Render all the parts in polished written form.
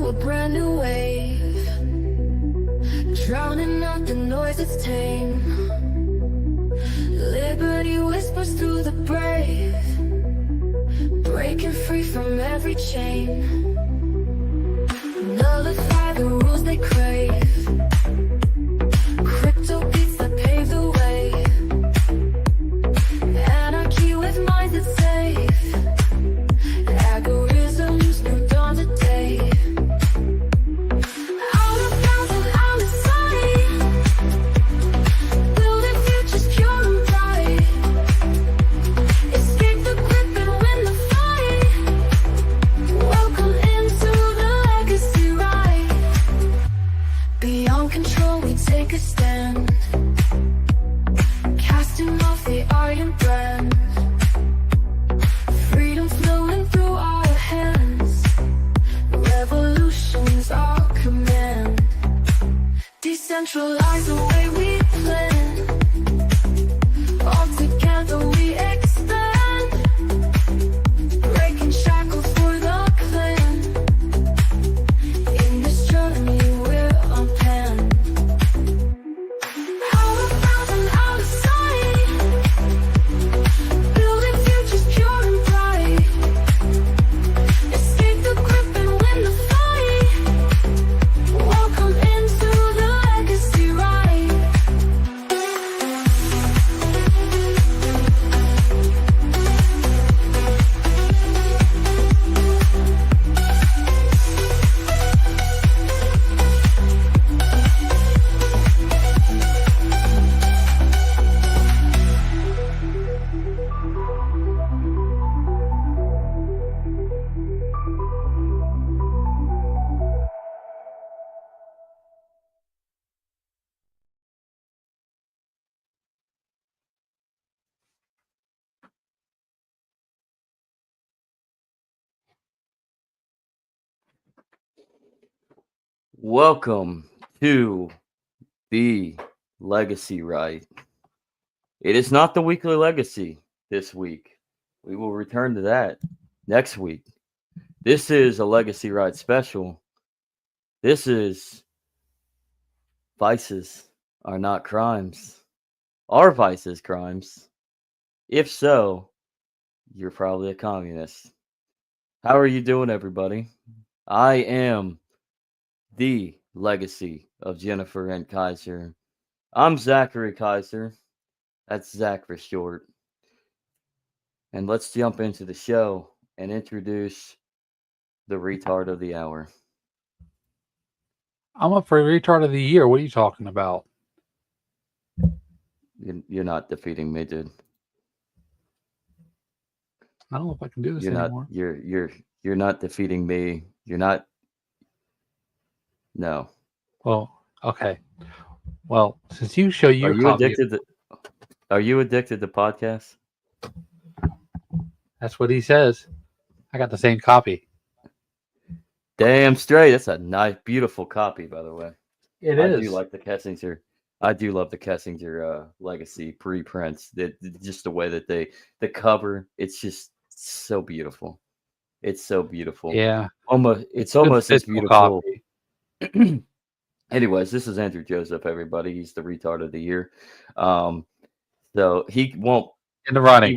into a brand new wave, drowning out the noise that's tame. Liberty whispers through the brave, breaking free from every chain. Nullify the rules they crave, crypto beats that pave the way. Anarchy with minds that's safe, algorithms new dawn today. Out of bounds and out of sight, building futures pure and bright. Escape the grip and win the fight. Welcome into the legacy ride. Beyond control we take a stand, casting off the iron brand. Freedom flowing through our hands, revolution's our command. Decentralize the way we plan, all together we expand. Breaking shackles for the clan, in this journey we're unpanned. Out of bounds and out of sight, building futures pure and bright. Escape the grip and win the fight. Welcome into the legacy ride. Welcome to the Legacy Ride. It is not the weekly legacy this week. We will return to that next week. This is a Legacy Ride special. This is Vices Are Not Crimes. Are vices crimes? If so, you're probably a communist. How are you doing, everybody? I am the legacy of Jennifer and Kaiser. I'm Zachary Kaiser. That's Zach for short. And let's jump into the show and introduce the retard of the hour. I'm up for retard of the year. What are you talking about? You're not defeating me, dude. I don't know if I can do this You're not. anymore. You're not defeating me. You're not. No. Well, okay. Well, since you show your Are you copy, addicted to? Are you addicted to podcasts? that's what he says. I got the same copy. Damn straight. That's a nice, beautiful copy, by the way. It I is. do like the Kessinger. I do love the Kessinger Legacy pre-prints. Just the way that the cover. It's just so beautiful. It's so beautiful. Yeah. It's Good almost as physical beautiful. copy. Anyways, this is Andrew Joseph, everybody. He's the retard of the year. So he won't. In the running.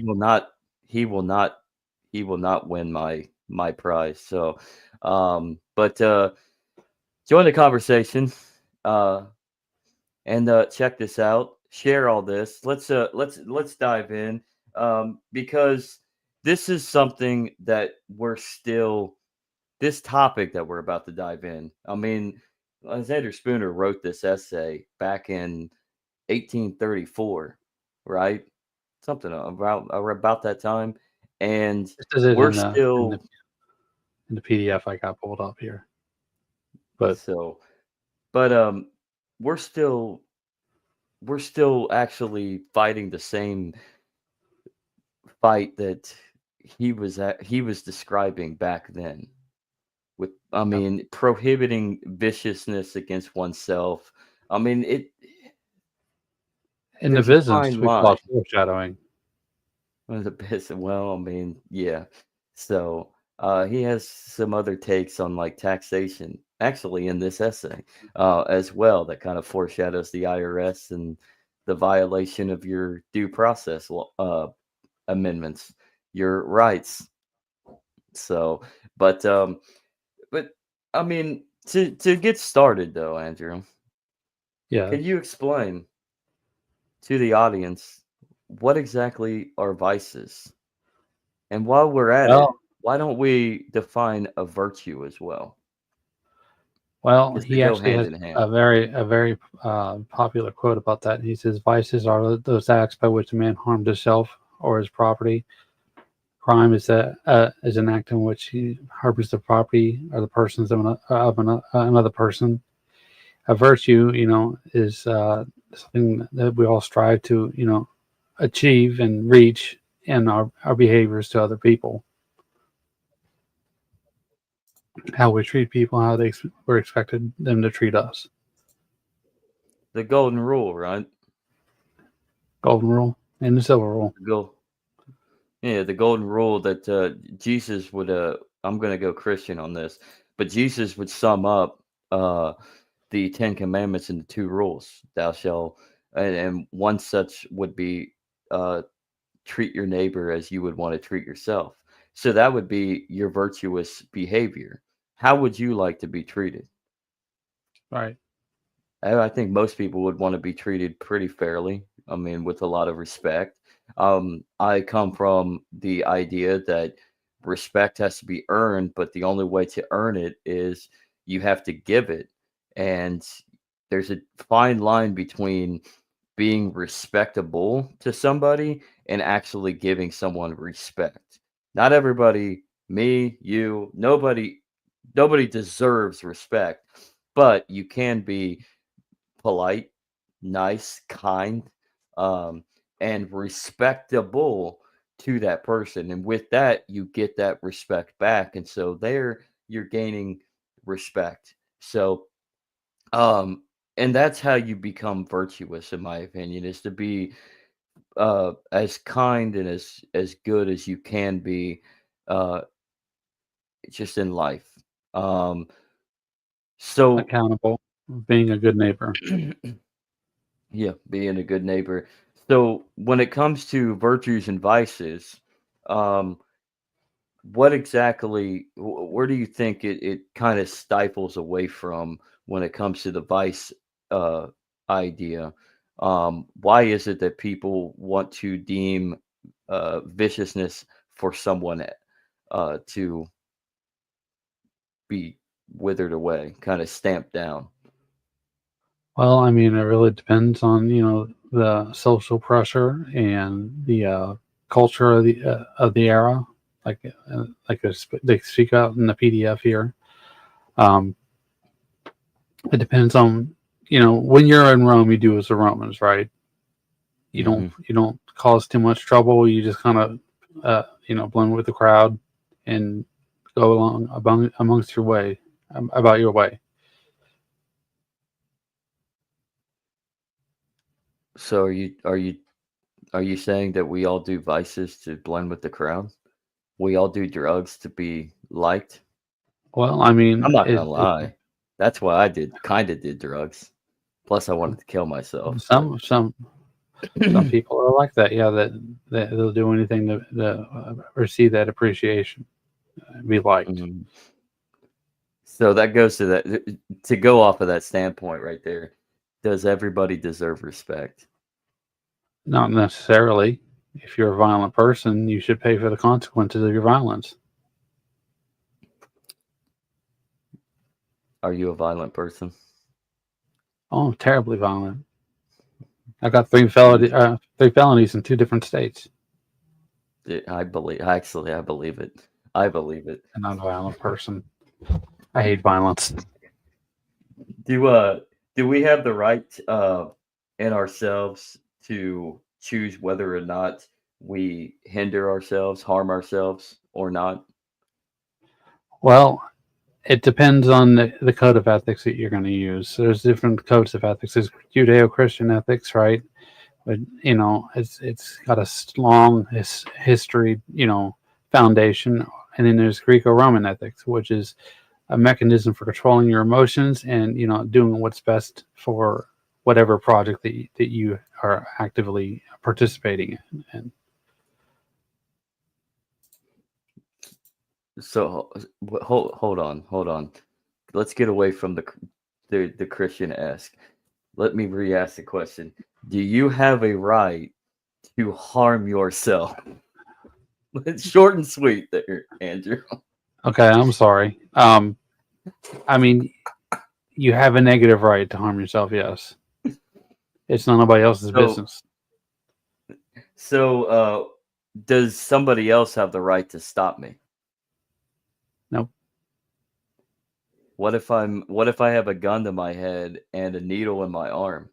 He will not win my prize. So, but join the conversation. And check this out. Share all this. Let's dive in. Because this is something that this topic that we're about to dive in. I mean, Lysander Spooner wrote this essay back in 1834, right? Something about that time, and This is we're in still in the PDF I got pulled up here. but we're still actually fighting the same fight that he was describing back then. With prohibiting viciousness against oneself. I mean, in the there's a business fine we call line. it foreshadowing. Well, I mean, yeah. So, He has some other takes on like taxation, actually, in this essay, as well, that kind of foreshadows the IRS and the violation of your due process amendments, your rights. So, but but I mean, to get started though, Andrew, Yes. can you explain to the audience what exactly are vices? And while we're at it, Well, why don't we define a virtue as well? well, Because they he go actually hand has in hand. a very popular quote about that. He says, "Vices are those acts by which a man harmed himself or his property. Crime is an act in which he harbors the property or the persons of another person. A virtue, is something that we all strive to, achieve and reach in our behaviors to other people, how we treat people, how we're expected them to treat us. The golden rule, right? Golden rule and the silver rule. Go. Yeah, the golden rule that Jesus would. I'm gonna go Christian on this, but Jesus would sum up uh, the Ten Commandments into two rules: Thou shalt, and one such would be uh, treat your neighbor as you would want to treat yourself. So that would be your virtuous behavior. How would you like to be treated? Right. I think most people would want to be treated pretty fairly. I mean, with a lot of respect. I come from the idea that respect has to be earned, but the only way to earn it is you have to give it. And there's a fine line between being respectable to somebody and actually giving someone respect. Not everybody, me, you, nobody deserves respect, but you can be polite, nice, kind, um, and respectable to that person. And with that, you get that respect back. And so there you're gaining respect. So, um, and that's how you become virtuous, in my opinion, is to be as kind and as good as you can be, uh, just in life. Um, so Accountable, being a good neighbor. Yeah, being a good neighbor. So when it comes to virtues and vices, um, what exactly, where do you think it kind of stifles away from when it comes to the vice uh, idea? Why is it that people want to deem viciousness for someone to be withered away, kind of stamped down? Well, I mean, it really depends on the social pressure and the culture of the era. Like they speak out in the PDF here. Um, it depends on when you're in Rome, you do as the Romans, right? Hmm. You don't cause too much trouble. You just kind of blend with the crowd and go along amongst your way about your way. So are you saying that we all do vices to blend with the crowd? We all do drugs to be liked? Well, I I'm mean, not gonna lie. That's why I kinda did drugs. Plus I wanted to kill myself, but some people are like that. Yeah, that they'll do anything to receive that appreciation, be liked. Mhm. So that goes to to go off of that standpoint right there. Does everybody deserve respect? Not necessarily. If you're a violent person, you should pay for the consequences of your violence. Are you a violent person? Oh, terribly violent. I got Me three felonies in two different states, I believe actually, I believe it. I believe it. and I'm a violent person. I hate violence. Do do we have the right in ourselves to choose whether or not we hinder ourselves, harm ourselves, or not? Well, it depends on the code of ethics that you're going to use. There's different codes of ethics. There's Judeo-Christian ethics, right? But it's got a long history, foundation, and then there's Greco-Roman ethics, which is a mechanism for controlling your emotions and doing what's best for whatever project that you are actively participating in. And So hold on. Let's get away from the Christian-esque. Let me re-ask the question. Do you have a right to harm yourself? It's short and sweet there, Andrew. okay, I'm sorry. I mean, you have a negative right to harm yourself. Yes, it's nobody else's business. So, does somebody else have the right to stop me? Nope. What if I have a gun to my head and a needle in my arm,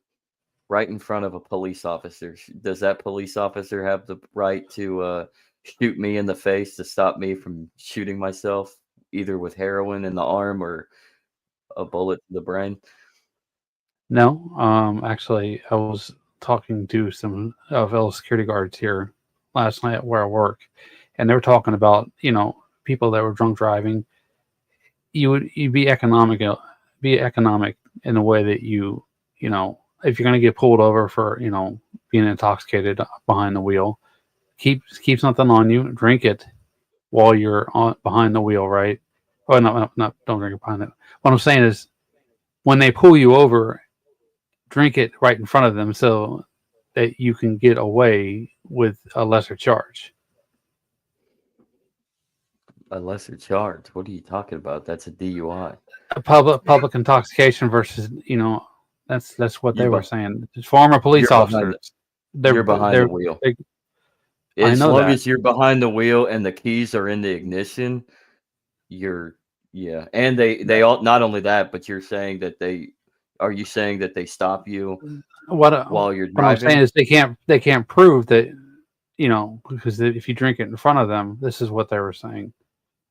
right in front of a police officer? Does that police officer have the right to shoot me in the face to stop me from shooting myself, either with heroin in the arm or a bullet to the brain? No, actually, I was talking to some fellow security guards here last night at where I work, and they were talking about people that were drunk driving. You'd be economic in the way that if you're going to get pulled over for being intoxicated behind the wheel, keep something on you, drink it while you're behind the wheel, right? Oh no, don't drink it behind it. What I'm saying is, when they pull you over, drink it right in front of them so that you can get away with a lesser charge. A lesser charge? What are you talking about? That's a DUI. A public intoxication versus that's what they You were bu- saying. Former police you're behind officers. you're behind the wheel. I As know long that. as you're behind the wheel and the keys are in the ignition, you're yeah. And they all, not only that, but you're saying that you saying that they stop you What while you're what I'm saying driving? is they can't prove that because if you drink it in front of them, this is what they were saying.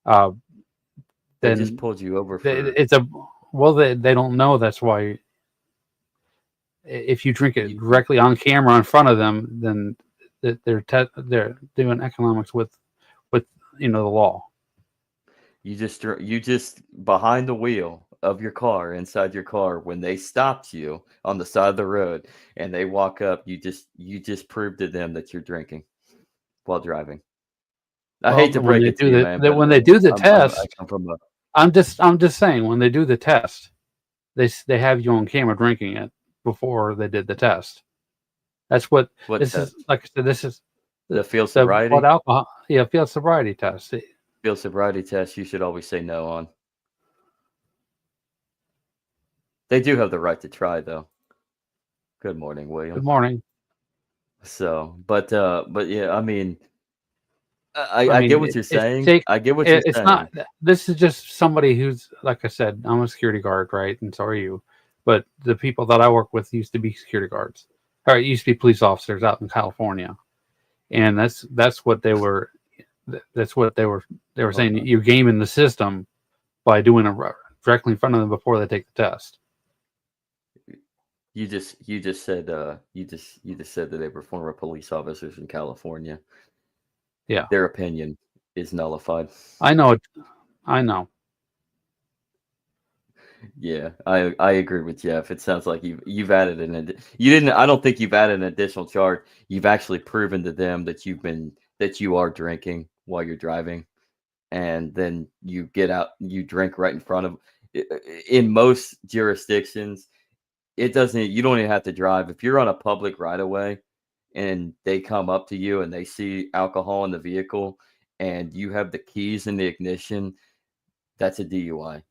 They just Then pulled you over for it's they don't know that's why. If you drink it you. directly on camera in front of them, then they're doing economics with the law. You just behind the wheel of your car, inside your car, when they stopped you on the side of the road and they walk up, you just proved to them that you're drinking while driving. I Well, hate to break it to you, man, but when they do the I test, come from a I'm just saying when they do the test, they have you on camera drinking it before they did the test. That's what what this is. test? Like I said, this is The field the blood sobriety? alcohol. Yeah, field sobriety test. Field sobriety test, you should always say no on. They do have the right to try, though. Good morning, Good William. morning. So, but yeah, I mean, I I get mean, what you're it's saying. take. I get what you're It's not. saying. This is just somebody who's, like I said, I'm a security guard, right? And so are you. But the people that I work with used to be security guards, or it used to be police officers out in California, and that's what they were. That's what they were saying. You're gaming the system by doing it directly in front of them before they take the test. You just said you just said that they were former police officers in California. Yeah, Their opinion is nullified. I know it. I know. Yeah, I agree with Jeff. It sounds like you've added you didn't. I don't think you've added an additional charge. You've actually proven to them that that you are drinking while you're driving, and then you get out, you drink right in front of. In most jurisdictions, it doesn't. You don't even have to drive if you're on a public right of way, and they come up to you and they see alcohol in the vehicle, and you have the keys in the ignition. That's a DUI.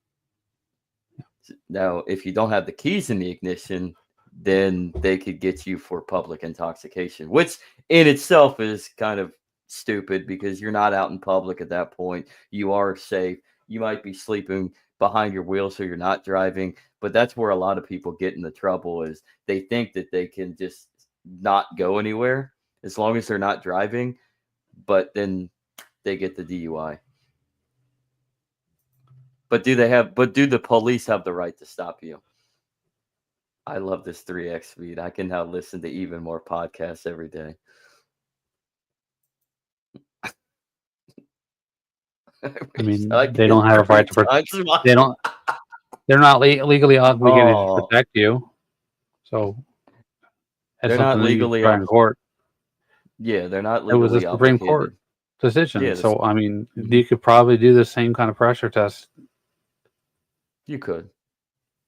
Now, if you don't have the keys in the ignition, then they could get you for public intoxication, which in itself is kind of stupid because you're not out in public at that point. You are safe. You might be sleeping behind your wheel, so you're not driving. But that's where a lot of people get in the trouble is they think that they can just not go anywhere as long as they're not driving, but then they get the DUI. But do the police have the right to stop you? I love this 3x feed. I can now listen to even more podcasts every day. I mean, Like they it's don't have a right to 3 times my- they don't. They're not legally obligated to Oh, protect you. So that's they're not something that you can legally try in court. yeah, they're not It was a legally Supreme Court obligated. decision. Yeah, this, So I mean, mhm, you could probably do the same kind of pressure test. you could.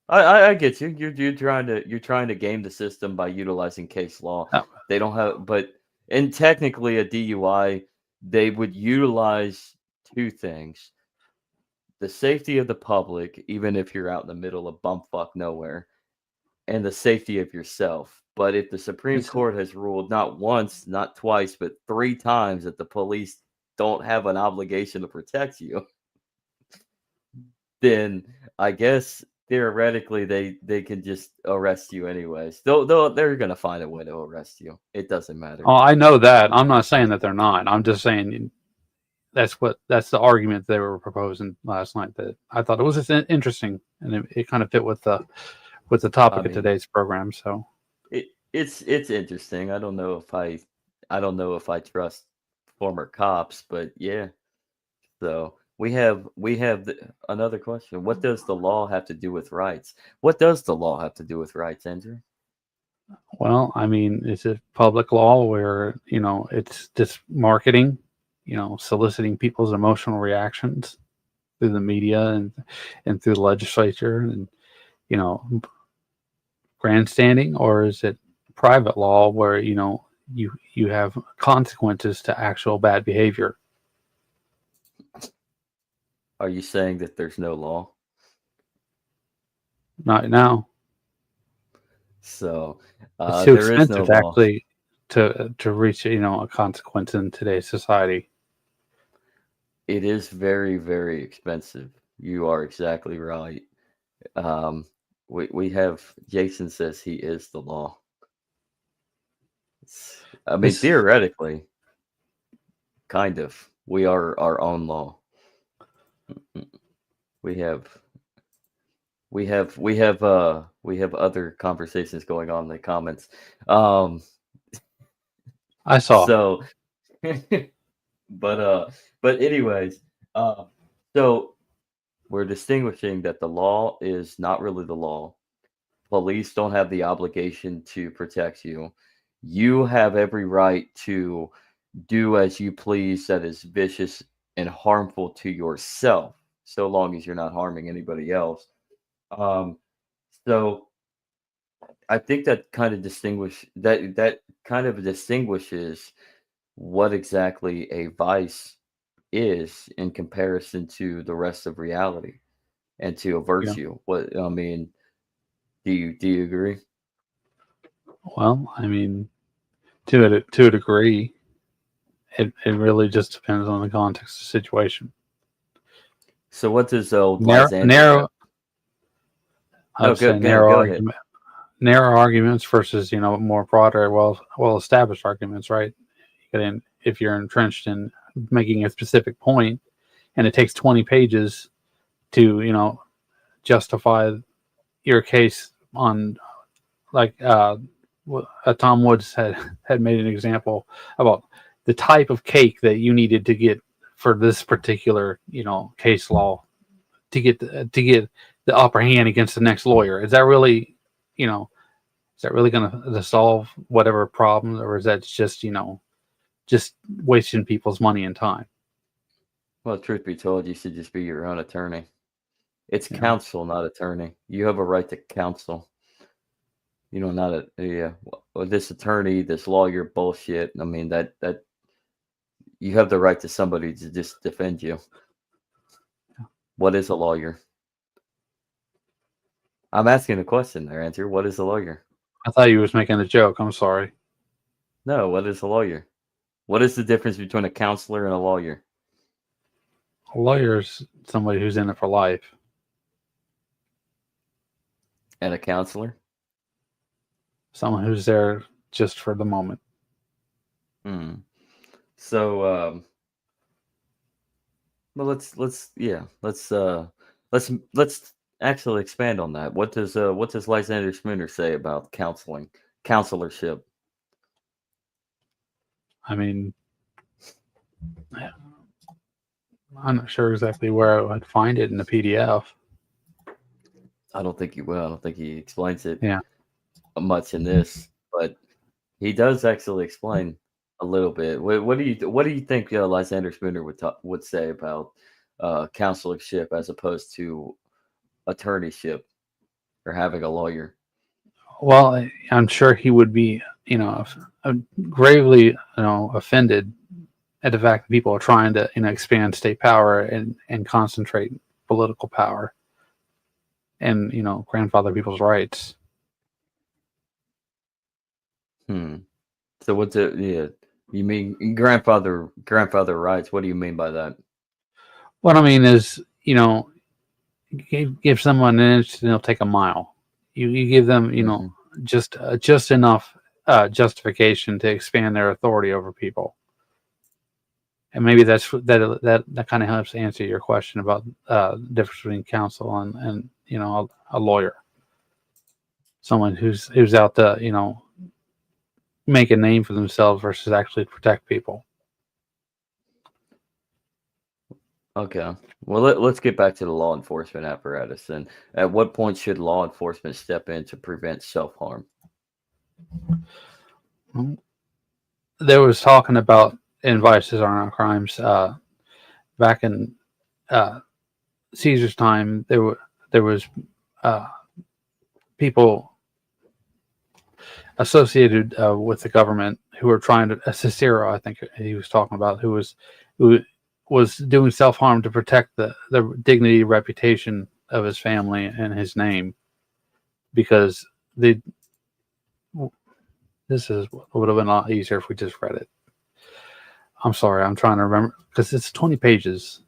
I get you. You're trying to game the system by utilizing case law. Uh, They don't have, but and technically a DUI, they would utilize two things: the safety of the public, even if you're out in the middle of bumfuck nowhere, and the safety of yourself. But if the Supreme It's, Court has ruled not once, not twice, but 3 times that the police don't have an obligation to protect you, then I guess theoretically they can just arrest you anyways. They're gonna find a way to arrest you. It doesn't matter. oh, I know that. I'm not saying that they're not. I'm just saying that's the argument they were proposing last night. That I thought it was just interesting, and it kind of fit with the I topic of mean, today's program. So it's interesting. I don't know if I trust former cops, but yeah. So another question. What does the law have to do with rights? What does the law have to do with rights, Andrew? well, I mean, it's a public law where it's just marketing, soliciting people's emotional reactions through the media and through the legislature and you know grandstanding, or is it private law where you have consequences to actual bad behavior? Are you saying that there's no law? Not now. So It's too there is no expensive law. actually to reach a consequence in today's society. It is very, very expensive. You are exactly right. Um, we have Jason says he is the law. I mean, This theoretically, kind of. We are our own law. We have we have other conversations going on in the comments. Um, I saw. so but but anyways, uh so we're distinguishing that the law is not really the law. Police don't have the obligation to protect you. You have every right to do as you please that is vicious and harmful to yourself, so long as you're not harming anybody else. Um, so I think that kind of distinguishes what exactly a vice is in comparison to the rest of reality and to a Yeah. virtue. What I mean, do you agree? Well, I mean, to a degree, it really just depends on the context of the situation. So what does old Narrow, Lysander have? narrow. I No, would say go ahead. narrow arguments versus more broader, well established arguments, right? If you're entrenched in making a specific point, and it takes 20 pages to justify your case on like Tom Woods had made an example about the type of cake that you needed to get for this particular case law to get the upper hand against the next lawyer. Is that really you know is that really going to solve whatever problem, or is that just wasting people's money and time? Well, truth be told, you should just be your own attorney. It's You know, counsel, not attorney. You have a right to counsel. You know, not a yeah. Well, this attorney, this lawyer bullshit. I mean, that you have the right to somebody to just defend you. What is a lawyer? I'm asking a question there, Andrew. What is a lawyer? I thought you was making a joke. I'm sorry. No, what is a lawyer? What is the difference between a counselor and a lawyer? A lawyer is somebody who's in it for life. And a counselor? Someone who's there just for the moment. Hmm. So, well, let's actually expand on that. What does Lysander Spooner say about counselorship? I mean, I'm not sure exactly where I would find it in the PDF. I don't think he will. I don't think he explains it Yeah. much in this, but he does actually explain a little bit. What do you think Lysander Spooner would say about counselorship as opposed to attorneyship or having a lawyer? Well, I'm sure he would be, gravely, offended at the fact that people are trying to, expand state power and concentrate political power and, grandfather people's rights. Hmm. So what's it? Yeah, you mean grandfather rights? What do you mean by that? What I mean is, give someone an inch and they'll take a mile. You give them, Hmm. just enough justification to expand their authority over people. And maybe that kind of helps answer your question about the difference between counsel and a lawyer, someone who's out to make a name for themselves versus actually protect people. Okay. Well, let's get back to the law enforcement apparatus. And at what point should law enforcement step in to prevent self harm? There was talking about in Vices Are Not Crimes back in uh, Caesar's time. There was uh, people associated with the government who were trying to Cicero, I think he was talking about, who was doing self harm to protect the dignity, reputation of his family and his name, because they this is would have been a lot easier if we just read it. I'm sorry, I'm trying to remember because it's 20 pages.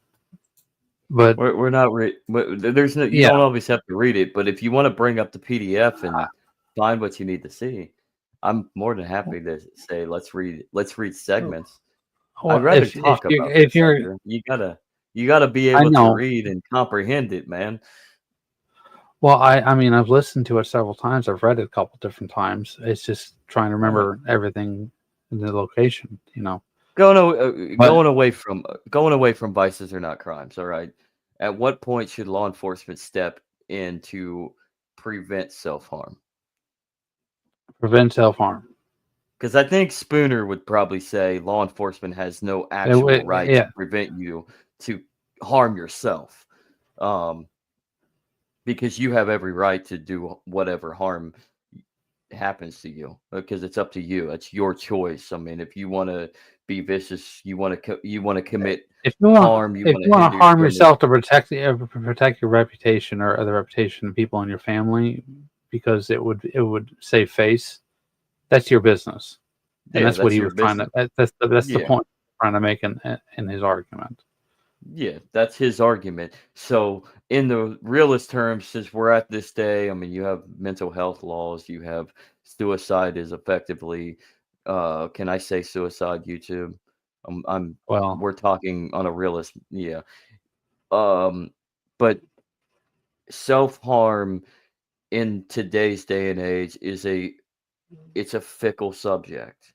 But We're not there's no you yeah, don't always have to read it, but if you want to bring up the PDF and find what you need to see, I'm more than happy to say let's read segments. I'd well, rather talk about if this, you're, Hector. You gotta be I able to know. read and comprehend it, man. Well, I mean, I've listened to it several times. I've read it a couple different times. It's just trying to All right. remember everything in the location, Going away, But going away from vices are not crimes. All right. At what point should law enforcement step in to prevent self harm? prevent self harm. Because I think Spooner would probably say law enforcement has no actual right to Yeah. prevent you to harm yourself, um, because you have every right to do whatever harm happens to you. Because it's up to you. It's your choice. I mean, if you want to be vicious, you want to commit harm, you If want you to want to hinder harm someone. yourself to protect your reputation or the reputation of people in your family, because it would save face, that's your business, and Yeah, that's what that's he your was trying to. business. That's the Yeah. point he's trying to make in his argument. Yeah, that's his argument. So, in the realist terms, since we're at this day, I mean, you have mental health laws, you have suicide is effectively, can I say suicide, YouTube? I'm Well, we're talking on a realist, yeah. Um, but self-harm in today's day and age it's a fickle subject.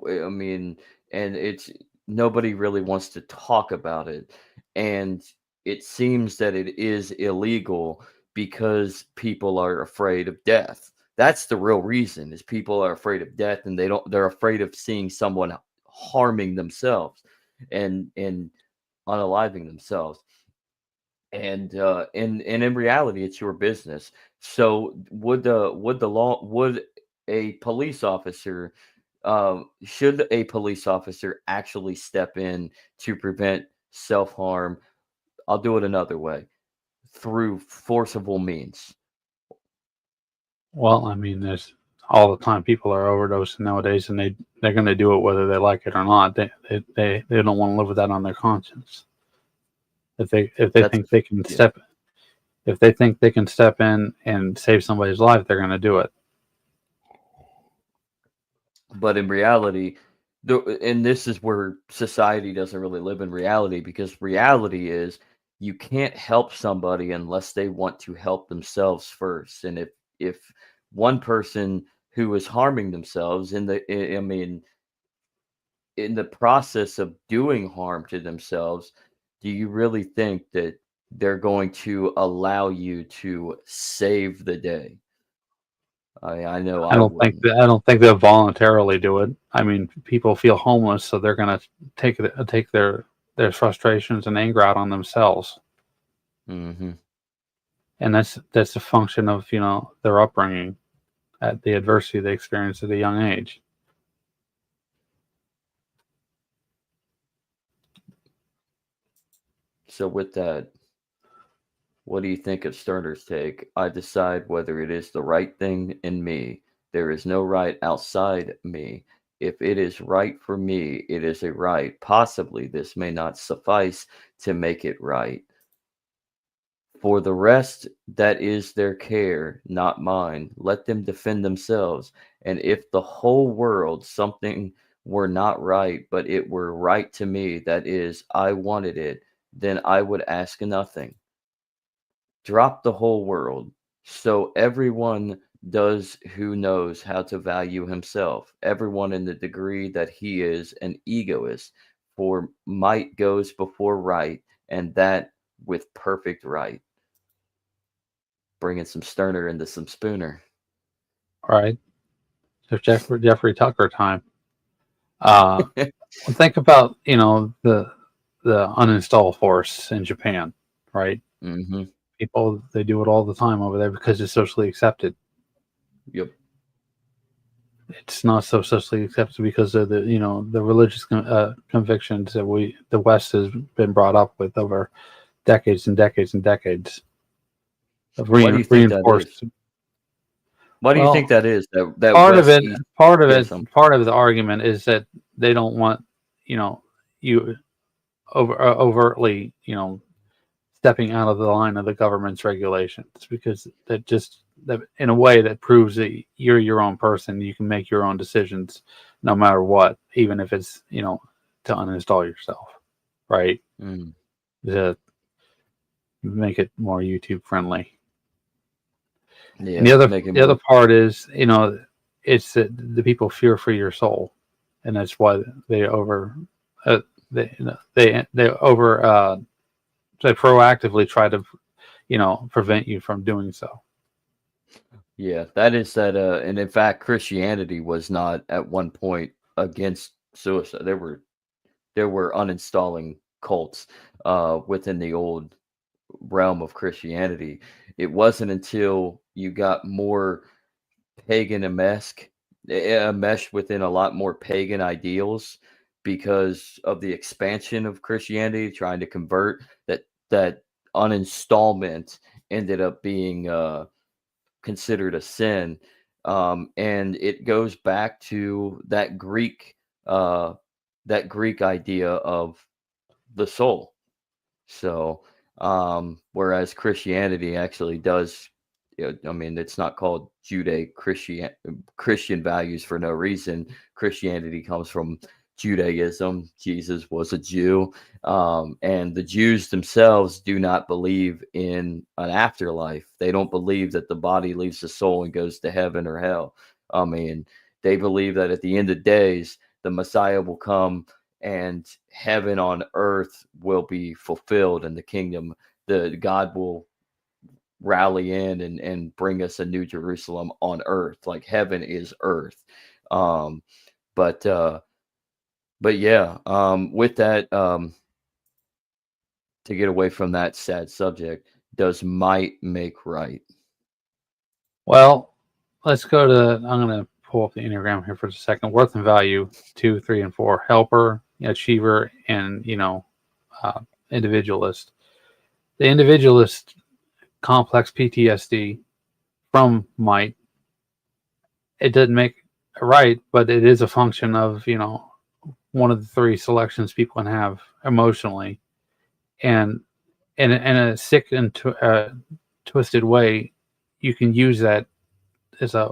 I mean, and it's nobody really wants to talk about it. And it seems that it is illegal because people are afraid of death. That's the real reason is people are afraid of death and they're afraid of seeing someone harming themselves and unaliving themselves. And in reality it's your business. So would a police officer should a police officer actually step in to prevent self-harm? I'll do it another way, through forcible means. well, I mean, there's all the time people are overdosing nowadays, and they're going to do it whether they like it or not. They don't want to live with that on their conscience. If they That's think they can Yeah. step in and save somebody's life, they're going to do it. But in reality, and this is where society doesn't really live in reality, because reality is you can't help somebody unless they want to help themselves first. And if one person who is harming themselves I mean, in the process of doing harm to themselves, do you really think that they're going to allow you to save the day? I know I wouldn't. I don't think they'll voluntarily do it. I mean, people feel homeless, so they're going to take their frustrations and anger out on themselves, Hmm. and that's a function of their upbringing, at the adversity they experienced at a young age. So with that, what do you think of Sterner's take? I decide whether it is the right thing in me. There is no right outside me. If it is right for me, it is a right. Possibly this may not suffice to make it right. For the rest, that is their care, not mine. Let them defend themselves. And if the whole world something were not right, but it were right to me, that is, I wanted it, then I would ask nothing. Drop the whole world. So everyone does who knows how to value himself, everyone in the degree that he is an egoist, for might goes before right, and that with perfect right. Bringing some Sterner into some Spooner. All right, so Jeffrey Tucker time. Uh, think about the uninstall force in Japan, right? Hmm. People, they do it all the time over there because it's socially accepted. Yep. It's not so socially accepted because of the religious convictions that the West has been brought up with over decades and decades and decades of Why do you think that is? reinforced. Why do you think Well, that is? That part of West it, East part of it, schism. part of the argument is that they don't want you overtly stepping out of the line of the government's regulations, because that in a way that proves that you're your own person. You can make your own decisions no matter what, even if it's to uninstall yourself, right? Mm, To make it more YouTube friendly. And yeah, make it the other more. part is it's that the people fear for your soul, and that's why they over uh, they over they proactively try to prevent you from doing so. Yeah, that is that. And in fact, Christianity was not at one point against suicide. There were uninstalling cults within the old realm of Christianity. It wasn't until you got more pagan meshed within a lot more pagan ideals because of the expansion of Christianity, trying to convert that uninstallment ended up being considered a sin. And it goes back to uh, that Greek idea of the soul. So, whereas Christianity actually does, I mean, it's not called Christian values for no reason. Christianity comes from Judaism. Jesus was a Jew, and the Jews themselves do not believe in an afterlife. They don't believe that the body leaves the soul and goes to heaven or hell. I mean, they believe that at the end of days, the Messiah will come and heaven on earth will be fulfilled, and the kingdom, the God will rally in and bring us a new Jerusalem on earth, like heaven is earth. um but uh but yeah, with that, to get away from that sad subject, does might make right? Well, let's go to. I'm going to pull up the Enneagram here for a second. Worth and value 2, 3, and 4. Helper, achiever, and individualist. The individualist complex PTSD from might. It doesn't make it right, but it is a function of one of the three selections people can have emotionally, and in a sick and twisted way, you can use that as a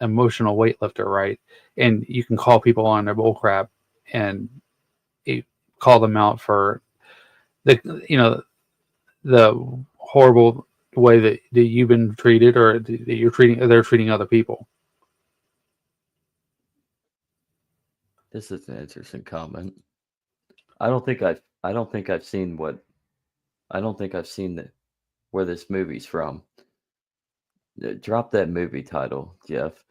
emotional weightlifter, right? And you can call people on their bullcrap and you call them out for the horrible way that you've been treated, or that they're treating other people. This is an interesting comment. I don't think I've seen what I don't think I've seen where this movie's from. Drop that movie title, Jeff.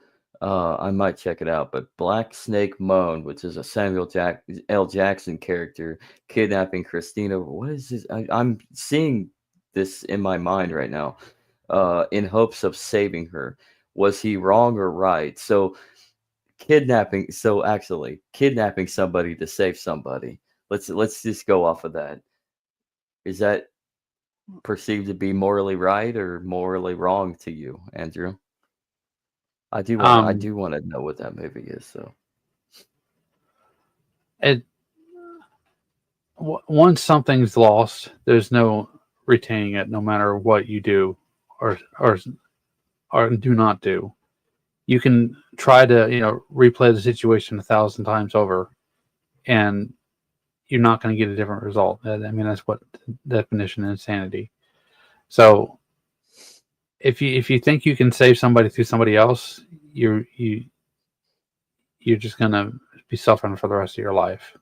I might check it out. But Black Snake Moan, which is a L. Jackson character kidnapping Christina. What is this? I'm seeing this in my mind right now. In hopes of saving her. Was he wrong or right? So kidnapping. So actually, kidnapping somebody to save somebody. Let's just go off of that. Is that perceived to be morally right or morally wrong to you, Andrew? I Um, do want to know what that movie is. So it once something's lost, there's no retaining it, no matter what you do or do not do. You can try to replay the situation 1,000 times over, and you're not going to get a different result. I mean, that's what the definition of insanity. So if you think you can save somebody through somebody else, you're just going to be suffering for the rest of your life.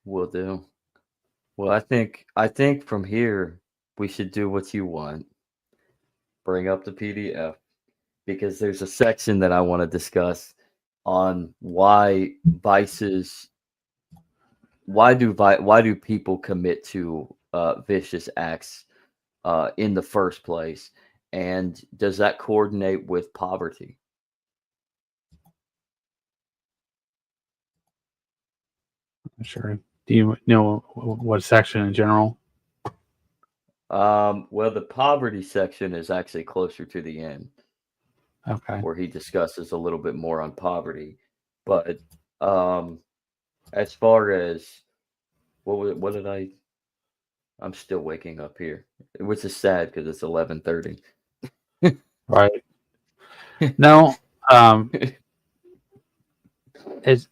we'll do. Well, I think from here we should do what you want. Bring up the PDF because there's a section that I want to discuss on why do people commit to vicious acts in the first place, and does that coordinate with poverty? Sure. Do you know what section in general? Well, the poverty section is actually closer to the end, Okay. where he discusses a little bit more on poverty. But um, as far as what did I? I'm still waking up here, which is sad because it's 11:30. Right. No. It's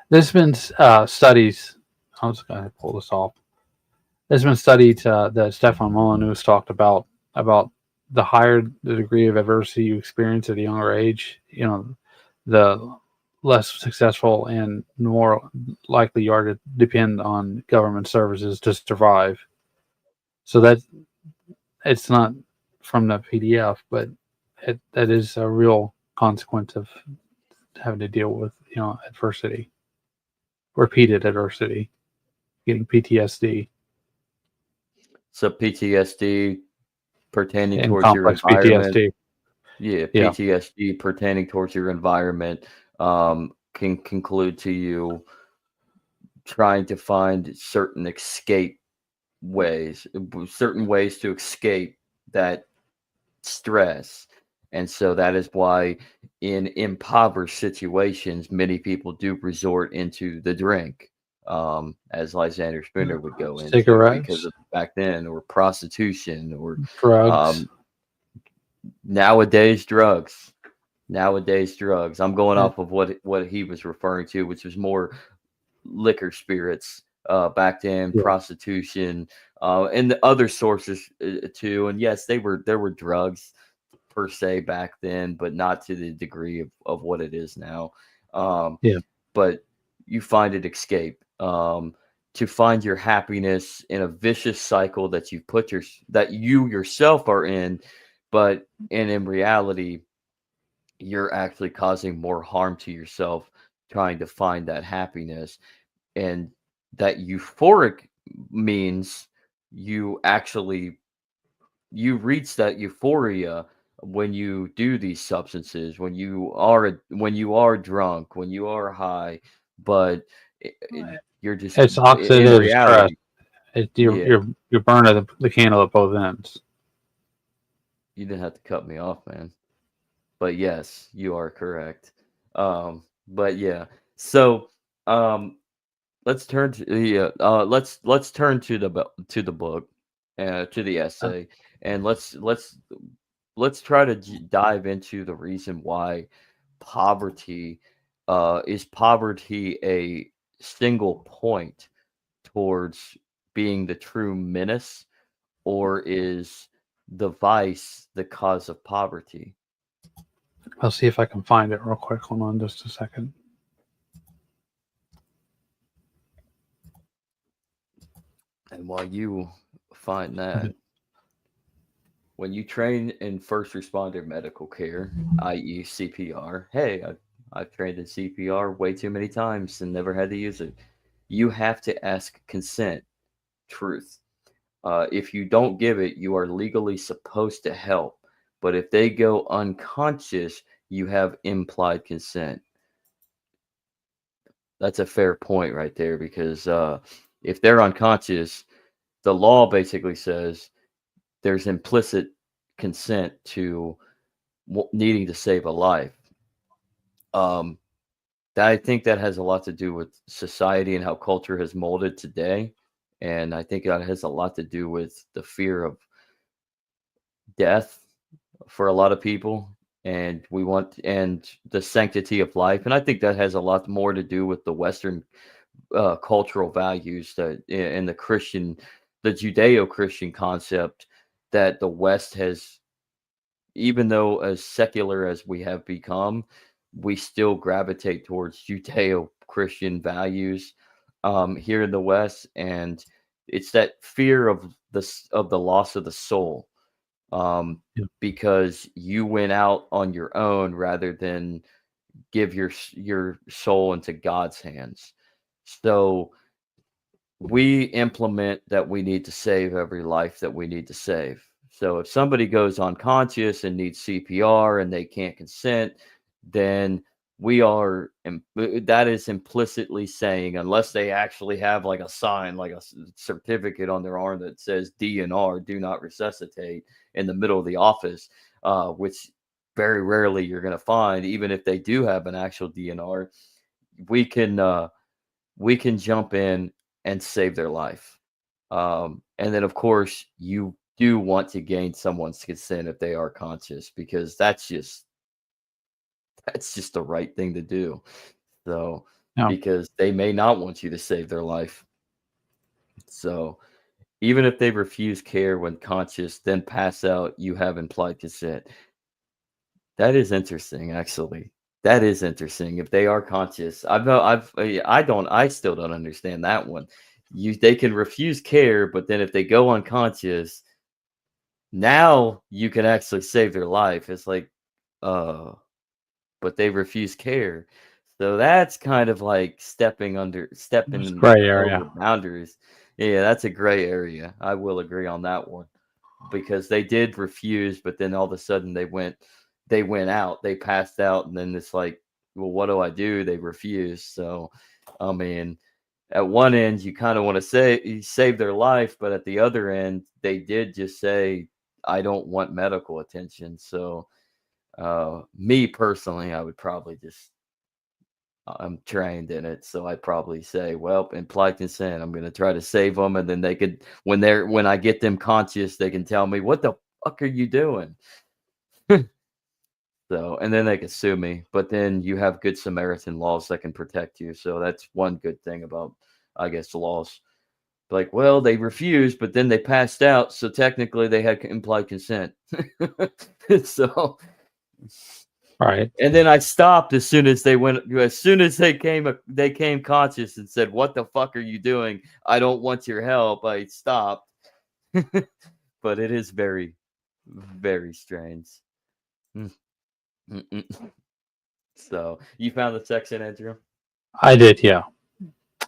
there's been studies. I'm just going to pull this off. There's been studies that Stefan Molyneux talked about the higher the degree of adversity you experience at a younger age, the less successful and more likely you are to depend on government services to survive. So that it's not from the PDF, but that is a real consequence of having to deal with adversity, repeated adversity, getting PTSD So PTSD pertaining and towards your complex environment. PTSD. Yeah, Yeah. PTSD pertaining towards your environment can conclude to you trying to find certain escape certain ways to escape that stress. And so that is why in impoverished situations, many people do resort into the drink, as Lysander Spooner would go into because Cigarettes, of back then, or prostitution, or drugs. um, nowadays drugs. Nowadays drugs. I'm going Yeah. off of what he was referring to, which was more liquor spirits back then, Yeah. prostitution, and the other sources too. And yes, there were drugs per se back then, but not to the degree of what it is now. Yeah. But you find it escape. To find your happiness in a vicious cycle that that you yourself are in, but in reality, you're actually causing more harm to yourself trying to find that happiness. And that euphoric means you actually you reach that euphoria when you do these substances, when you are drunk, when you are high, but you're just It's in oxidative stress. reality. You're Yeah, you're burning the candle at both ends. you didn't have to cut me off, man. But yes, you are correct. But yeah, so um, let's turn to let's turn to to the book, to the Uh, essay, and let's try to dive into the reason why poverty is poverty a single point towards being the true menace, or is the vice the cause of poverty? I'll see if I can find it real quick. Hold on just a second. while you find that, when you train in first responder medical care, i.e., CPR, hey, I've trained in CPR way too many times and never had to use it. You have to ask consent, truth. If you don't give it, you are legally supposed to help. But if they go unconscious, you have implied consent. That's a fair point right there because if they're unconscious, the law basically says there's implicit consent to needing to save a life. Um, I think that has a lot to do with society and how culture has molded today. And I think that has a lot to do with the fear of death for a lot of people. And the sanctity of life. And I think that has a lot more to do with the Western cultural values and the Judeo-Christian concept that the West has, even though as secular as we have become, we still gravitate towards Judeo-Christian values here in the West, and it's that fear of the loss of the soul, Yeah. because you went out on your own rather than give your soul into God's hands. So we implement that we need to save every life that we need to save. So if somebody goes unconscious and needs CPR and they can't consent, then that is implicitly saying, unless they actually have like a sign, like a certificate on their arm that says DNR, do not resuscitate, in the middle of the office, which very rarely you're going to find. Even if they do have an actual DNR, we can jump in and save their life. And then, of course, you do want to gain someone's consent if they are conscious, because that's just the right thing to do. So, No. because they may not want you to save their life. So, even if they refuse care when conscious, then pass out, you have implied consent. That is interesting, actually. That is interesting. If they are conscious, I still don't understand that one. They can refuse care, but then if they go unconscious, now you can actually save their life. It's like, uh, but they refuse care. So that's kind of like It's gray area. over boundaries. Yeah, that's a gray area. I will agree on that one, because they did refuse, but then all of a sudden they went out, they passed out, and then it's like, well, what do I do? They refuse. So, I mean, at one end, you kind of want to say you save their life, but at the other end, they did just say, I don't want medical attention. So, me personally, I would probably just, I'm trained in it, so I'd probably say, well, implied consent. I'm going to try to save them, and then they could, when I get them conscious, they can tell me, what the fuck are you doing? So, and then they can sue me, but then you have Good Samaritan laws that can protect you. So that's one good thing about, I guess, laws. Like, well, they refused, but then they passed out, so technically they had implied consent. So, Right. and then I stopped as soon as they came conscious and said, "What the fuck are you doing? I don't want your help." I stopped. But it is very, very strange. Mm, mm, mm. So, you found the section, Andrew? I did, yeah.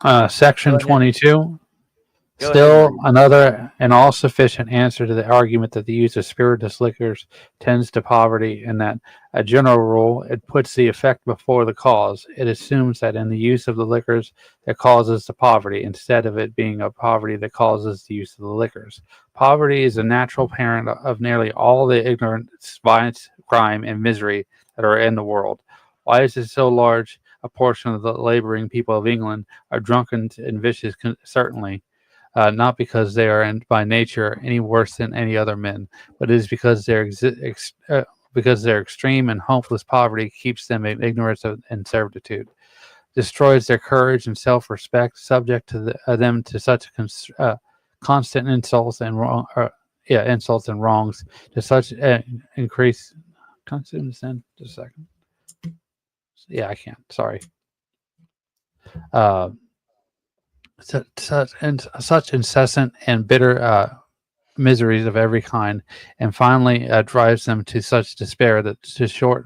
Go Section ahead. 22. Go ahead and Still read. another and all sufficient answer to the argument that the use of spirituous liquors tends to poverty, and that, a general rule, it puts the effect before the cause. It assumes that in the use of the liquors that causes the poverty, instead of it being a poverty that causes the use of the liquors. Poverty is a natural parent of nearly all the ignorance, violence, crime, and misery that are in the world. Why is it so large a portion of the laboring people of England are drunken and vicious? Certainly. Not because they are by nature any worse than any other men, but it is because because their extreme and hopeless poverty keeps them in ignorance and servitude, destroys their courage and self-respect, subject to them to such constant insults and insults and wrongs, to such increase. Constant. Just a second. Yeah, I can't. Sorry. such incessant and bitter miseries of every kind, and finally drives them to such despair that the short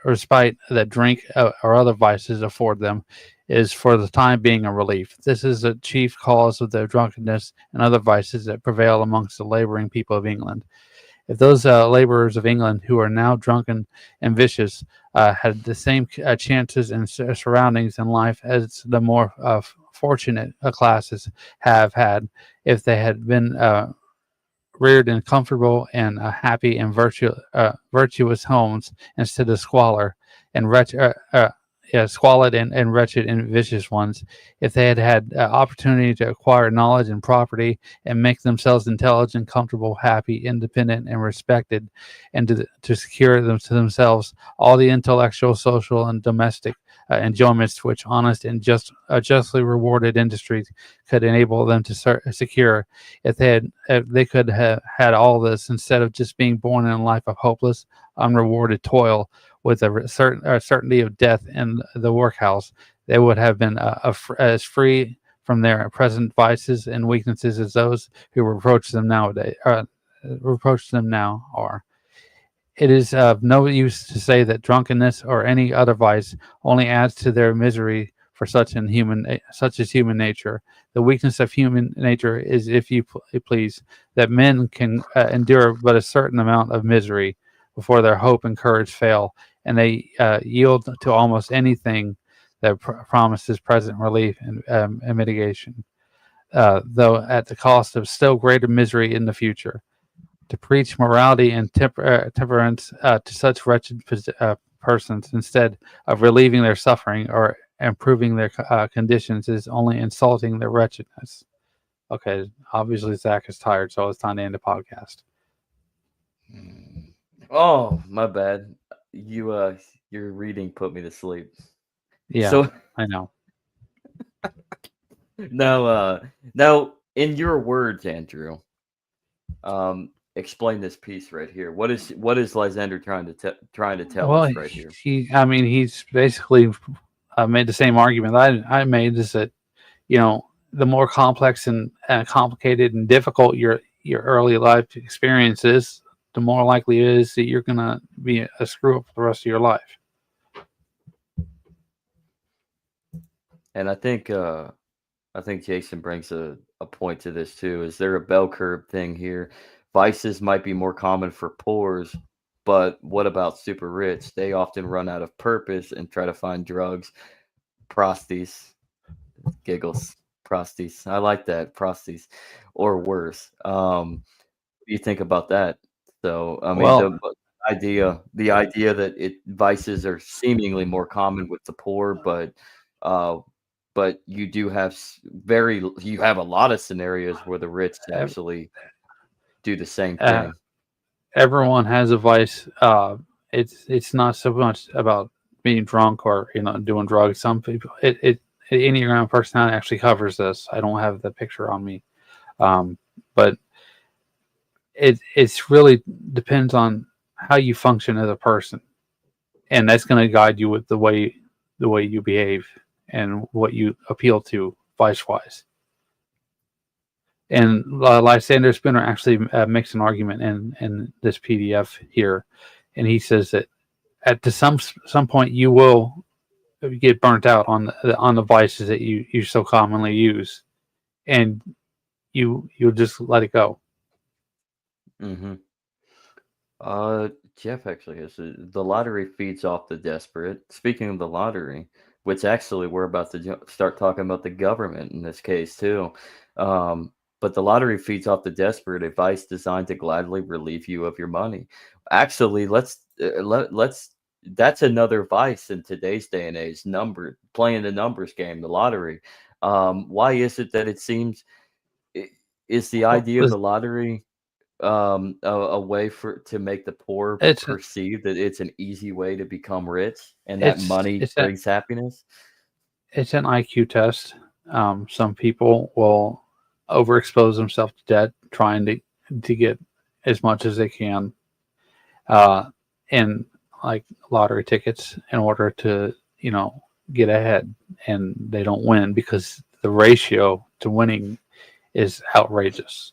respite that drink or other vices afford them is for the time being a relief. This is the chief cause of the drunkenness and other vices that prevail amongst the laboring people of England. If those laborers of England who are now drunken and vicious had the same chances and surroundings in life as the more fortunate classes have had, if they had been reared in comfortable and happy and virtuous homes instead of squalor and squalid and wretched and vicious ones, if they had had opportunity to acquire knowledge and property and make themselves intelligent, comfortable, happy, independent, and respected, and to secure them to themselves all the intellectual, social, and domestic enjoyments which honest and justly rewarded industry could enable them to secure, if they could have had all this instead of just being born in a life of hopeless, unrewarded toil with a certainty of death in the workhouse, they would have been as free from their present vices and weaknesses as those who reproach them now are. It is of no use to say that drunkenness or any other vice only adds to their misery, for such is human nature. The weakness of human nature is, if you please, that men can endure but a certain amount of misery before their hope and courage fail, and they yield to almost anything that promises present relief and mitigation, though at the cost of still greater misery in the future. To preach morality and temperance to such wretched persons instead of relieving their suffering or improving their conditions is only insulting their wretchedness. Okay, obviously Zach is tired, so it's time to end the podcast. Oh, my bad. Your reading put me to sleep. Yeah, So I know. now in your words, Andrew, explain this piece right here. What is Lysander trying to tell Well, us right here? he's basically made the same argument I made, is that, the more complex and complicated and difficult your early life experience is, the more likely it is that you're gonna be a screw up for the rest of your life. And I think Jason brings a point to this too. Is there a bell curve thing here? Vices might be more common for poors, but what about super rich? They often run out of purpose and try to find drugs, prosties, giggles, prosties. I like that, prosties, or worse. What do you think about that? So, I mean, Well, the idea that vices are seemingly more common with the poor, uh, but you do have you have a lot of scenarios where the rich ev- actually do the same uh, thing. everyone has a vice. It's not so much about being drunk or doing drugs. Some people, Enneagram personality actually covers this. I don't have the picture on me, but it's really depends on how you function as a person, and that's going to guide you with the way you behave and what you appeal to vice wise. And Lysander Spooner actually makes an argument in this PDF here, and he says that at some point you will get burnt out on the vices that you so commonly use, and you'll just let it go. hmm Jeff actually has the lottery feeds off the desperate. Speaking of the lottery, which actually we're about to start talking about the government in this case too. But the lottery feeds off the desperate, advice designed to gladly relieve you of your money. Actually, let's that's another vice in today's day and age. Playing the numbers game, the lottery. Why is it that it seems i- is the Well, idea of the lottery a way to make the poor It's perceive that it's an easy way to become rich and that it's money it's a, brings happiness? it's an IQ test. Some people will overexpose themselves to debt, trying to get as much as they can, uh, in like lottery tickets, in order to get ahead, and they don't win because the ratio to winning is outrageous.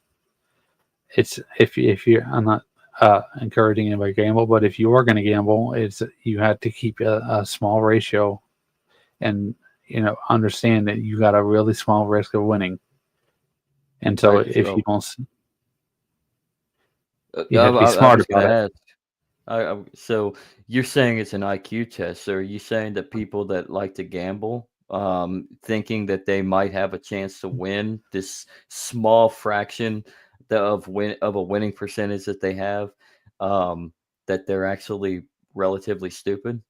It's if you I'm not encouraging anybody to gamble, but if you are going to gamble, it's you have to keep a small ratio, and understand that you got a really small risk of winning. And so Right. if you So don't, I, you have to be I smart was going about to it. ask. So you're saying it's an IQ test. So are you saying that people that like to gamble, thinking that they might have a chance to win this small fraction of a winning percentage that they have, um, that they're actually relatively stupid?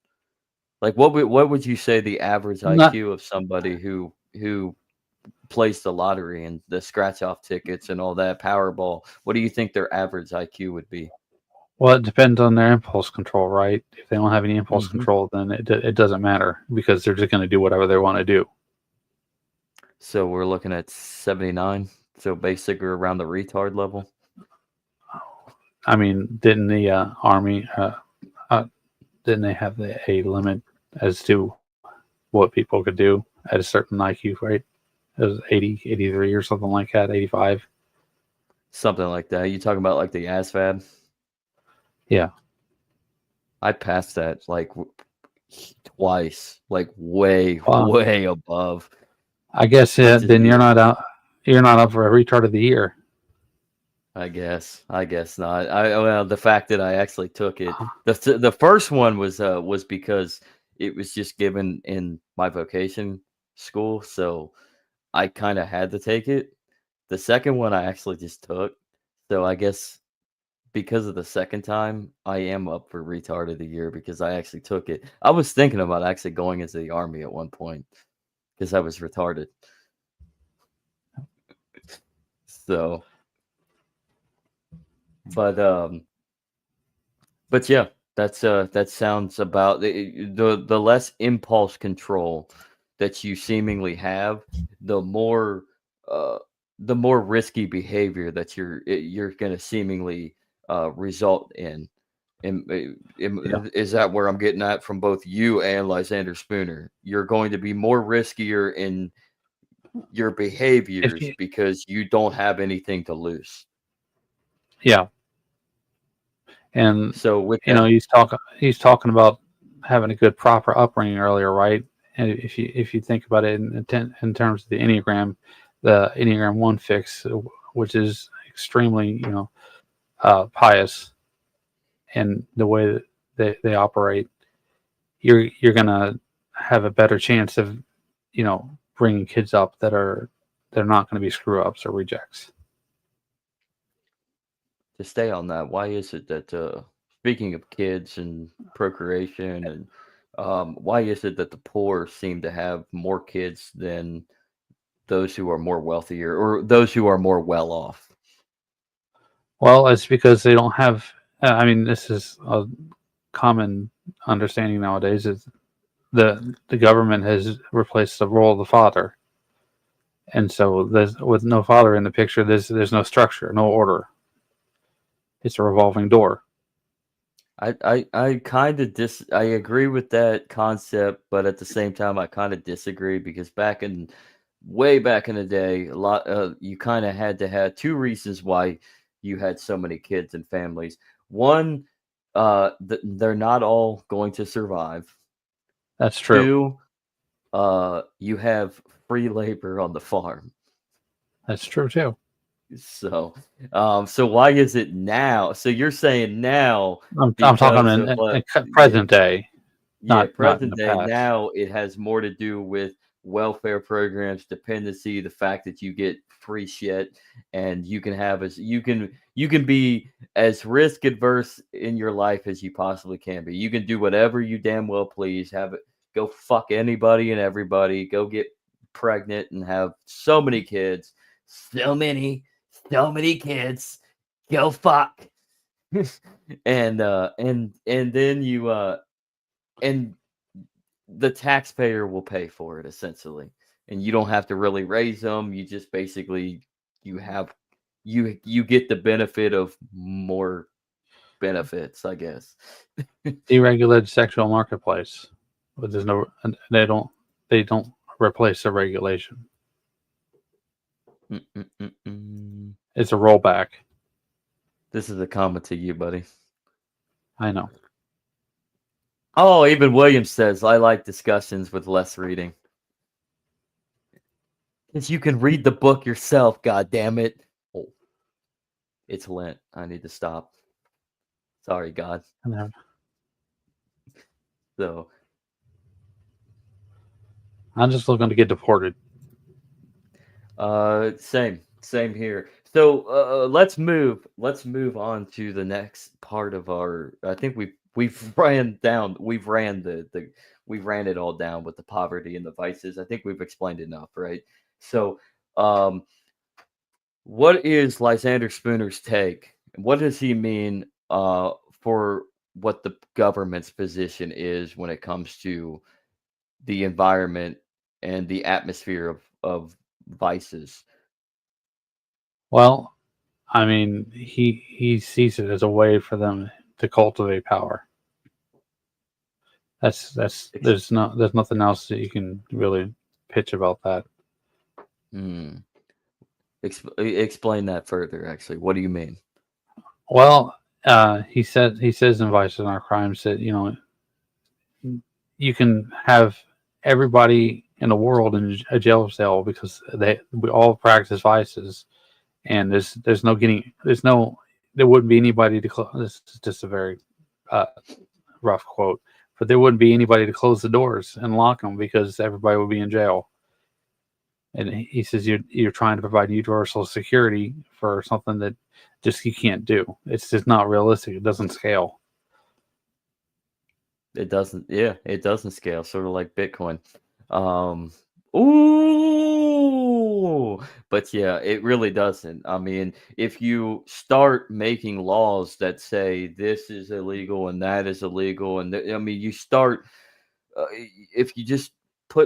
Like what would you say the average Not IQ of somebody who plays the lottery and the scratch off tickets and all that Powerball? What do you think their average IQ would be? Well, it depends on their impulse control, right? If they don't have any impulse Hmm. control, then it doesn't matter because they're just going to do whatever they want to do. So we're looking at 79. So basically around the retard level. I mean, didn't the army uh, didn't they have a limit as to what people could do at a certain IQ rate? It was 80, 83 or something like that, 85. Something like that. You talking about like the ASVAB? Yeah. I passed that like twice, like way, Well, way above. I guess Which is then you're not out. You're not up for a retard of the year. I guess not. Well, the fact that I actually took it, the first one was because it was just given in my vocation school, so I kind of had to take it. The second one I actually just took, so I guess because of the second time, I am up for retard of the year because I actually took it. I was thinking about actually going into the army at one point because I was retarded. So, but but yeah, that sounds about the less impulse control that you seemingly have, the more uh the more risky behavior that you're going to seemingly result in. Yeah. Is that where I'm getting at from both you and Lysander Spooner? You're going to be more riskier in your If behaviors you, because you don't have anything to lose. yeah, and So with that, he's talking about having a good proper upbringing earlier, right? And if you think about it in terms of the Enneagram One fix, which is extremely pious and the way that they operate, you're gonna have a better chance of bringing kids up they're not going to be screw ups or rejects. to stay on that, why is it that speaking of kids and procreation and why is it that the poor seem to have more kids than those who are more wealthier or those who are more well off? Well, it's because they don't have. I mean, this is a common understanding nowadays. Is the government has replaced the role of the father, and so with no father in the picture, there's no structure, no order. It's a revolving door. I kind of I agree with that concept, but at the same time I kind of disagree because way back in the day, a lot you kind of had to have two reasons why you had so many kids and families. One, they're not all going to survive. That's true. Two, you have free labor on the farm. That's true too. So, so why is it now? So you're saying now I'm talking because of in yeah, present day, yeah, not in present the day past. now it has more to do with welfare programs, dependency, the fact that you get free shit and you can have as you can be as risk adverse in your life as you possibly can be. You can do whatever you damn well please, have it go fuck anybody and everybody, go get pregnant and have so many kids, so many, so many kids, go fuck. And then and the taxpayer will pay for it essentially, and you don't have to really raise them. You just basically you have you get the benefit of more benefits, I guess. Deregulated sexual marketplace. but there's no, and they don't replace the regulation. It's a rollback. This is a comment to you, buddy. I know. Oh, even Williams says, I like discussions with less reading. Because you can read the book yourself, god damn it. Oh, it's Lent. I need to stop. Sorry, God. So I'm just looking to get deported. Same here. So let's move on to the next part of our. I think we've ran it all down with the poverty and the vices. I think we've explained enough, right? So what is Lysander Spooner's take? What does he mean for what the government's position is when it comes to the environment and the atmosphere of vices? Well, I mean, he sees it as a way for them to cultivate power. There's nothing else that you can really pitch about that. Explain that further. Actually, what do you mean? Well, he says in Vices and Our Crimes that you can have everybody in the world in a jail cell because we all practice vices, and there wouldn't be anybody to close. This is just a very rough quote, but there wouldn't be anybody to close the doors and lock them because everybody would be in jail. And he says you're trying to provide universal security for something that just you can't do. It's just not realistic. It doesn't scale. It doesn't. Yeah, it doesn't scale. Sort of like Bitcoin. Ooh, but yeah, it really doesn't. I mean, if you start making laws that say this is illegal and that is illegal, and I mean, you start if you just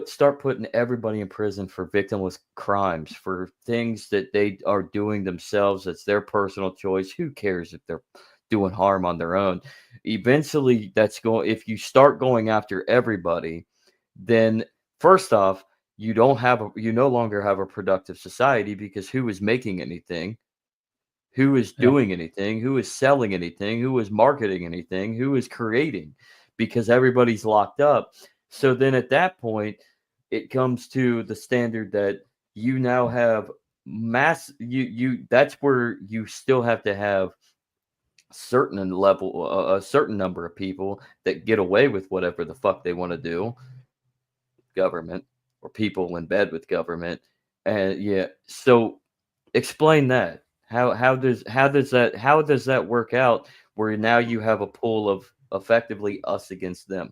start putting everybody in prison for victimless crimes, for things that they are doing themselves, that's their personal choice. Who cares if they're doing harm on their own? Eventually, if you start going after everybody, then first off, you no longer have a productive society, because who is making anything? Who is doing anything? Who is selling anything? Who is marketing anything? Who is creating? Because everybody's locked up. So then at that point, it comes to the standard that you now have that's where you still have to have a certain number of people that get away with whatever the fuck they want to do. Government, or people in bed with government. And yeah, so explain that. How does that work out, where now you have a pool of effectively us against them?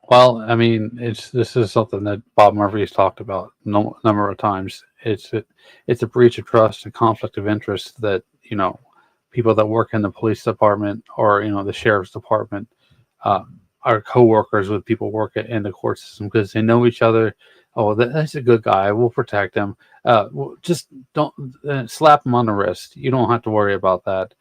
Well, I mean, this is something that Bob Murphy's talked about no number of times. It's a breach of trust and conflict of interest that people that work in the police department or the sheriff's department are co-workers with people work in the court system because they know each other. Oh, that's a good guy. We'll protect him. Just don't slap him on the wrist. You don't have to worry about that.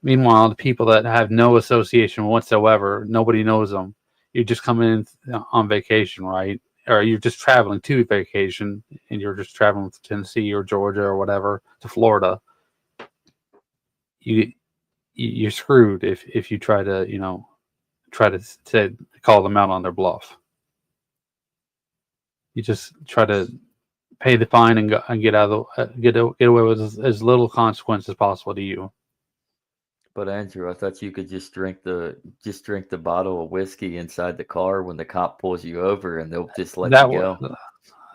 Meanwhile, the people that have no association whatsoever, nobody knows them. You just come in on vacation, right? Or you're just traveling to vacation, and you're just traveling to Tennessee or Georgia or whatever to Florida. You're screwed if you try to call them out on their bluff. You just try to pay the fine and get away with as little consequence as possible to you. But Andrew, I thought you could just drink the bottle of whiskey inside the car when the cop pulls you over, and they'll just let you go.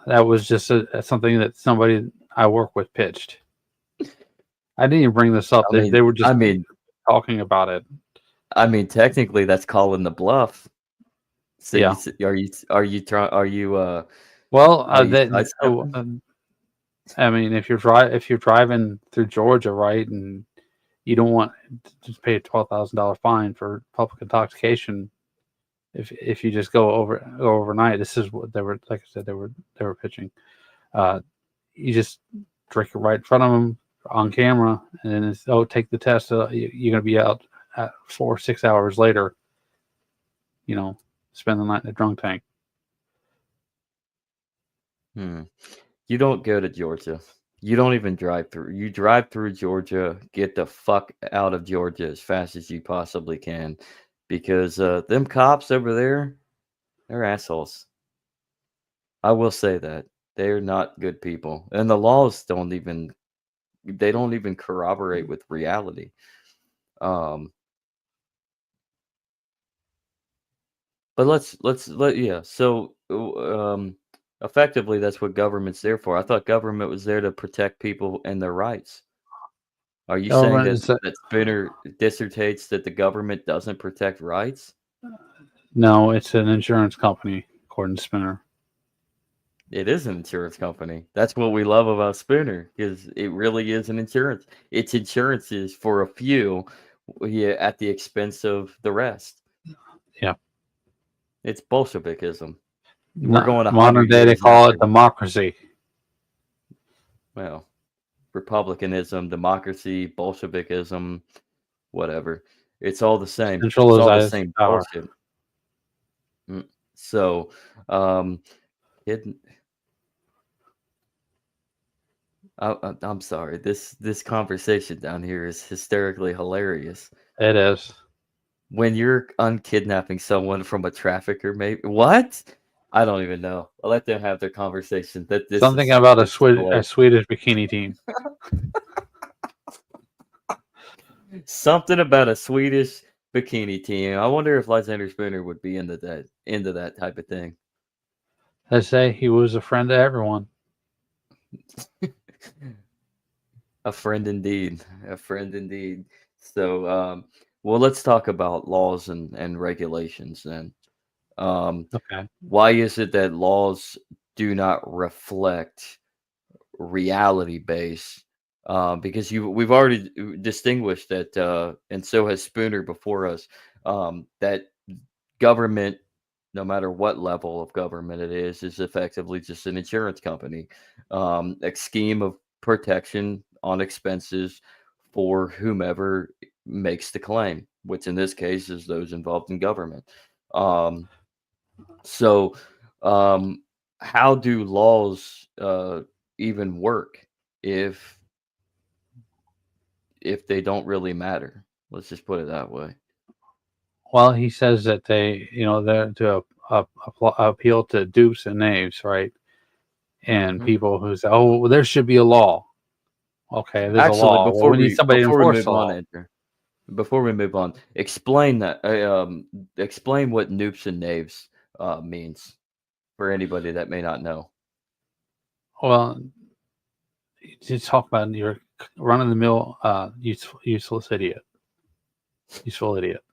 That was just something that somebody I work with pitched. I didn't even bring this up. They were just talking about it. I mean, technically, that's calling the bluff. So yeah. Well, I mean, if you're driving through Georgia, right, and you don't want to just pay a $12,000 fine for public intoxication, if you just go overnight, this is what they were, like I said, they were pitching. You just drink it right in front of them on camera, and then it's, take the test. You're gonna be out 4 or 6 hours later. spend the night in a drunk tank. You don't go to Georgia. You don't even drive through. You drive through Georgia, get the fuck out of Georgia as fast as you possibly can, because them cops over there, they're assholes. I will say that they're not good people, and the laws don't even corroborate with reality. Um, but yeah. So effectively, that's what government's there for. I thought government was there to protect people and their rights. Are you saying Government is that Spooner dissertates that the government doesn't protect rights? no, it's an insurance company, according to Spinner. It is an insurance company. That's what we love about Spooner, because it really is an insurance. It's insurances for a few, yeah, at the expense of the rest. Yeah. It's Bolshevikism. We're going 100 modern day, they years call after. it democracy. Well, republicanism, democracy, Bolshevikism, whatever. It's all the same. It's all the Centralized same power. bullshit. So, hidden. I'm sorry. This conversation down here is hysterically hilarious. It is. When you're unkidnapping someone from a trafficker, maybe what? I don't even know. I'll let them have their conversation. Something about a this is hilarious. Swedish bikini team. Something about a Swedish bikini team. I wonder if Lysander Spooner would be into that type of thing. They say he was a friend to everyone. A friend indeed. A friend indeed. So, well, let's talk about laws and regulations then. Okay. Why is it that laws do not reflect reality base? Because we've already distinguished that, and so has Spooner before us, that government, no matter what level of government it is effectively just an insurance company, a scheme of protection on expenses for whomever makes the claim, which in this case is those involved in government. So, how do laws even work if they don't really matter? Let's just put it that way. Well, he says that they're to appeal to dupes and knaves, right? And Mhm. people who say, "Oh, well, there should be a law." Okay, there's a Actually, law. Well, we need somebody to before we enforce move the on, law. Andrew, before we move on, explain that. Explain what noobs and knaves means for anybody that may not know. Well, you talk about your run-of-the-mill useless idiot, useful idiot.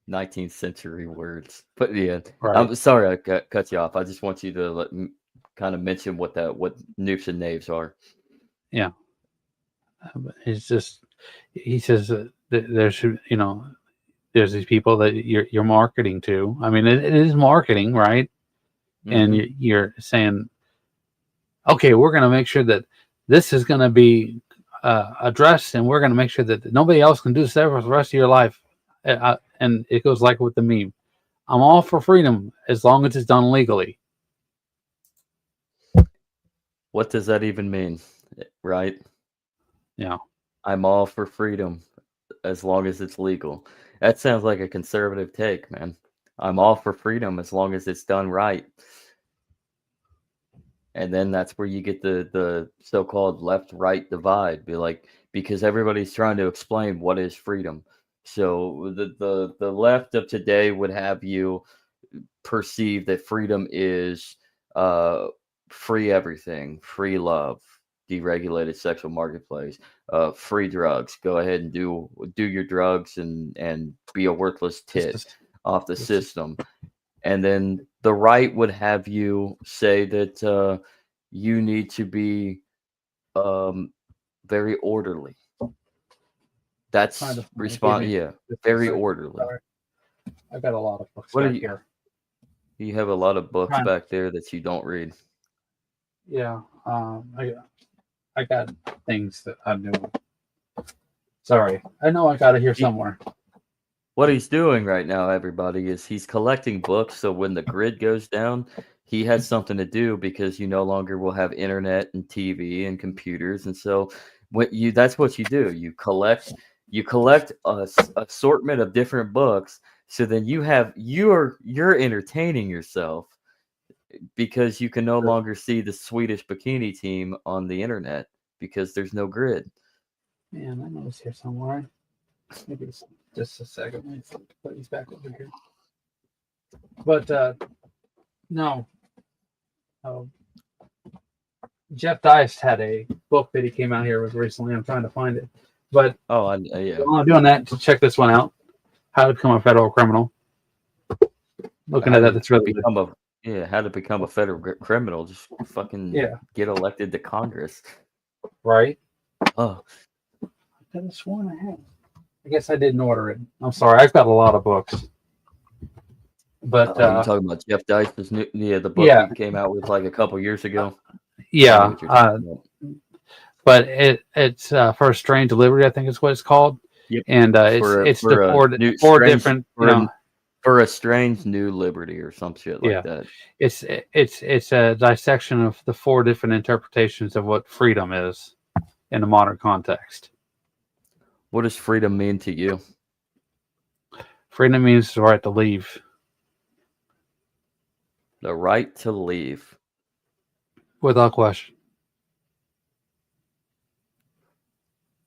19th century words, but yeah, Right. I'm sorry I cut you off. I just want you to kind of mention what noobs and knaves are. Yeah. It's just he says that there should there's these people that you're marketing to. I mean, it is marketing, right? And Mhm. you're saying, okay, we're going to make sure that this is going to be addressed, and we're going to make sure that nobody else can do this for the rest of your life. And it goes like with the meme. I'm all for freedom as long as it's done legally. What does that even mean? Right? Yeah. I'm all for freedom as long as it's legal. That sounds like a conservative take, man. I'm all for freedom as long as it's done right. And then that's where you get the so-called left-right divide. Be like, because everybody's trying to explain what is freedom. So the left of today would have you perceive that freedom is free everything, free love, deregulated sexual marketplace, free drugs. Go ahead and do your drugs and be a worthless tit off the system. And then the right would have you say that you need to be very orderly. That's yeah, very orderly. I've got a lot of books What are back you? here. You have a lot of books Trying- back there that you don't read. Yeah. I got things that I knew. Sorry. I know I got it here somewhere. What he's doing right now, everybody, is he's collecting books. So when the grid goes down, he has something to do because you no longer will have internet and TV and computers. And so that's what you do. You collect assortment of different books. So then you're entertaining yourself because you can no longer see the Swedish bikini team on the internet because there's no grid. Man, I know it's here somewhere. Maybe it's just a second. Let me put these back over here. But no. Jeff Dice had a book that he came out here with recently. I'm trying to find it. But Yeah. while I'm doing that, to check this one out. How to become a federal criminal. Looking at that, that's really good. How to become a federal criminal. Just fucking get elected to Congress. Right? Oh. I could have sworn I had. I guess I didn't order it. I'm sorry. I've got a lot of books. But you're talking about Jeff Dice's the book he came out with like a couple years ago. Yeah. But it's for a Strange Liberty, I think is what it's called. Yep. And it's the four different for a strange new liberty or some shit like that. It's a dissection of the 4 different interpretations of what freedom is in a modern context. What does freedom mean to you? Freedom means the right to leave. The right to leave. Without question.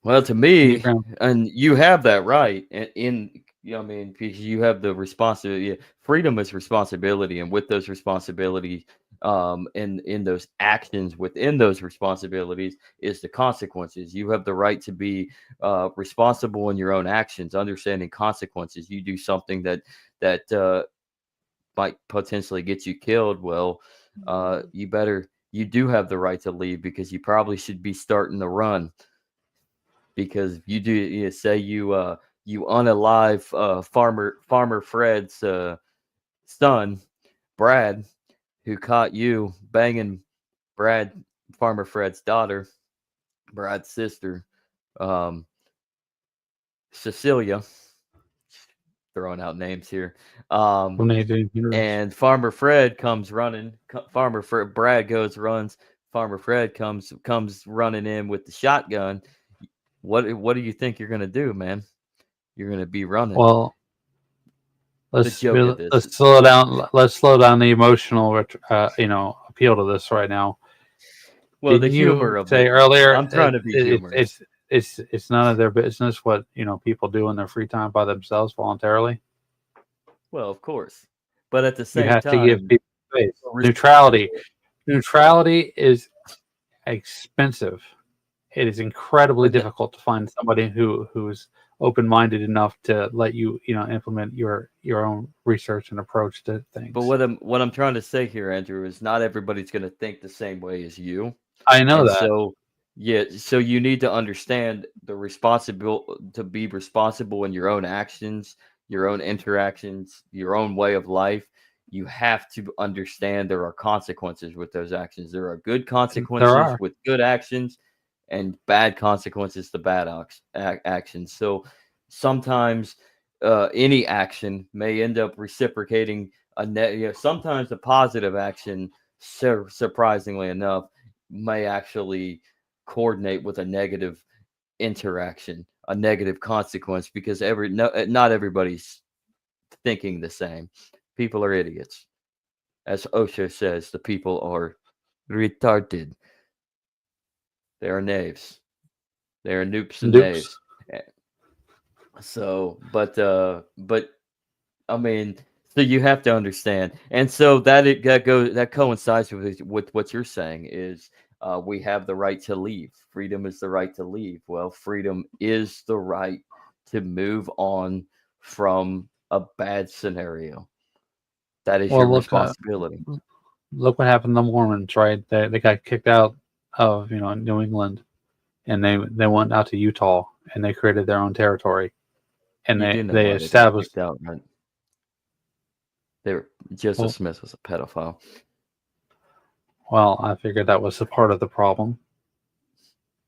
Well, to me, and you have that right because you have the responsibility. Freedom is responsibility, and with those responsibilities, in those actions within those responsibilities is the consequences. You have the right to be responsible in your own actions, understanding consequences. You do something that might potentially get you killed. Well, you do have the right to leave because you probably should be starting to run. Because say you unalive Farmer Fred's son, Brad, who caught you banging Farmer Fred's daughter, Brad's sister, Cecilia. Throwing out names here. And Farmer Fred comes running. Brad runs. Farmer Fred comes running in with the shotgun. What do you think you're gonna do, man? You're gonna be running. Well, let's slow down. Let's slow down the emotional, appeal to this right now. Well, the humor of it. Earlier, I'm trying to be humorous. It's none of their business what people do in their free time by themselves voluntarily. Well, of course, but at the same time, you have to give people space. Neutrality is expensive. It is incredibly difficult to find somebody who's open-minded enough to let you implement your own research and approach to things. But what I'm trying to say here, Andrew, is not everybody's going to think the same way as you. I know that. So you need to understand to be responsible in your own actions, your own interactions, your own way of life. You have to understand there are consequences with those actions. There are good consequences with good actions, and bad consequences to bad actions. So sometimes any action may end up reciprocating sometimes the positive action, surprisingly enough, may actually coordinate with a negative interaction, a negative consequence, because not everybody's thinking the same. People are idiots. As Osho says, the people are retarded. They are knaves. They are noops and knaves. So, but I mean, so you have to understand, and so that coincides with what you're saying is we have the right to leave. Freedom is the right to leave. Well, freedom is the right to move on from a bad scenario. That is your responsibility. Look what happened to the Mormons, right? They got kicked out of New England, and they went out to Utah, and they created their own territory, and they established out. Right? Joseph Smith was a pedophile. Well, I figured that was a part of the problem.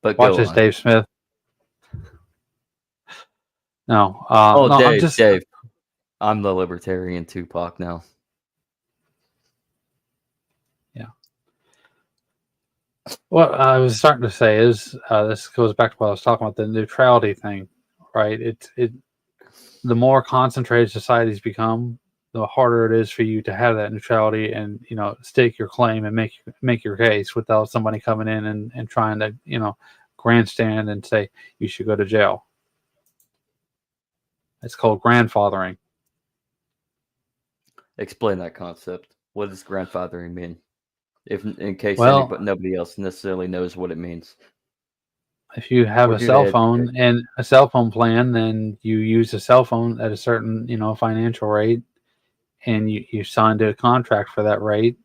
But watch this, Dave Smith. No, Dave. I'm the libertarian Tupac now. What I was starting to say is this goes back to what I was talking about, the neutrality thing, right? The more concentrated societies become, the harder it is for you to have that neutrality and stake your claim and make your case without somebody coming in and trying to grandstand and say you should go to jail. It's called grandfathering. Explain that concept. What does grandfathering mean? If in case nobody else necessarily knows what it means. If you have a cell phone and a cell phone plan, then you use a cell phone at a certain financial rate, and you signed a contract for that rate.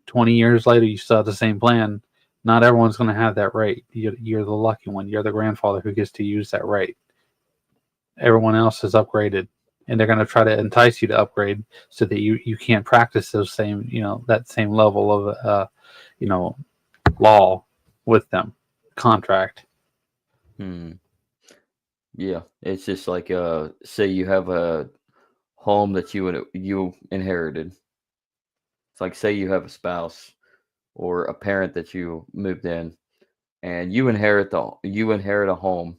20 years later, you still have the same plan. Not everyone's going to have that rate. You're the lucky one. You're the grandfather who gets to use that rate. Everyone else is upgraded, and they're going to try to entice you to upgrade so that you can't practice those same that same level of law with them, contract. Yeah, it's just like say you have a home that you inherited. It's like, say you have a spouse or a parent that you moved in, and you inherit a home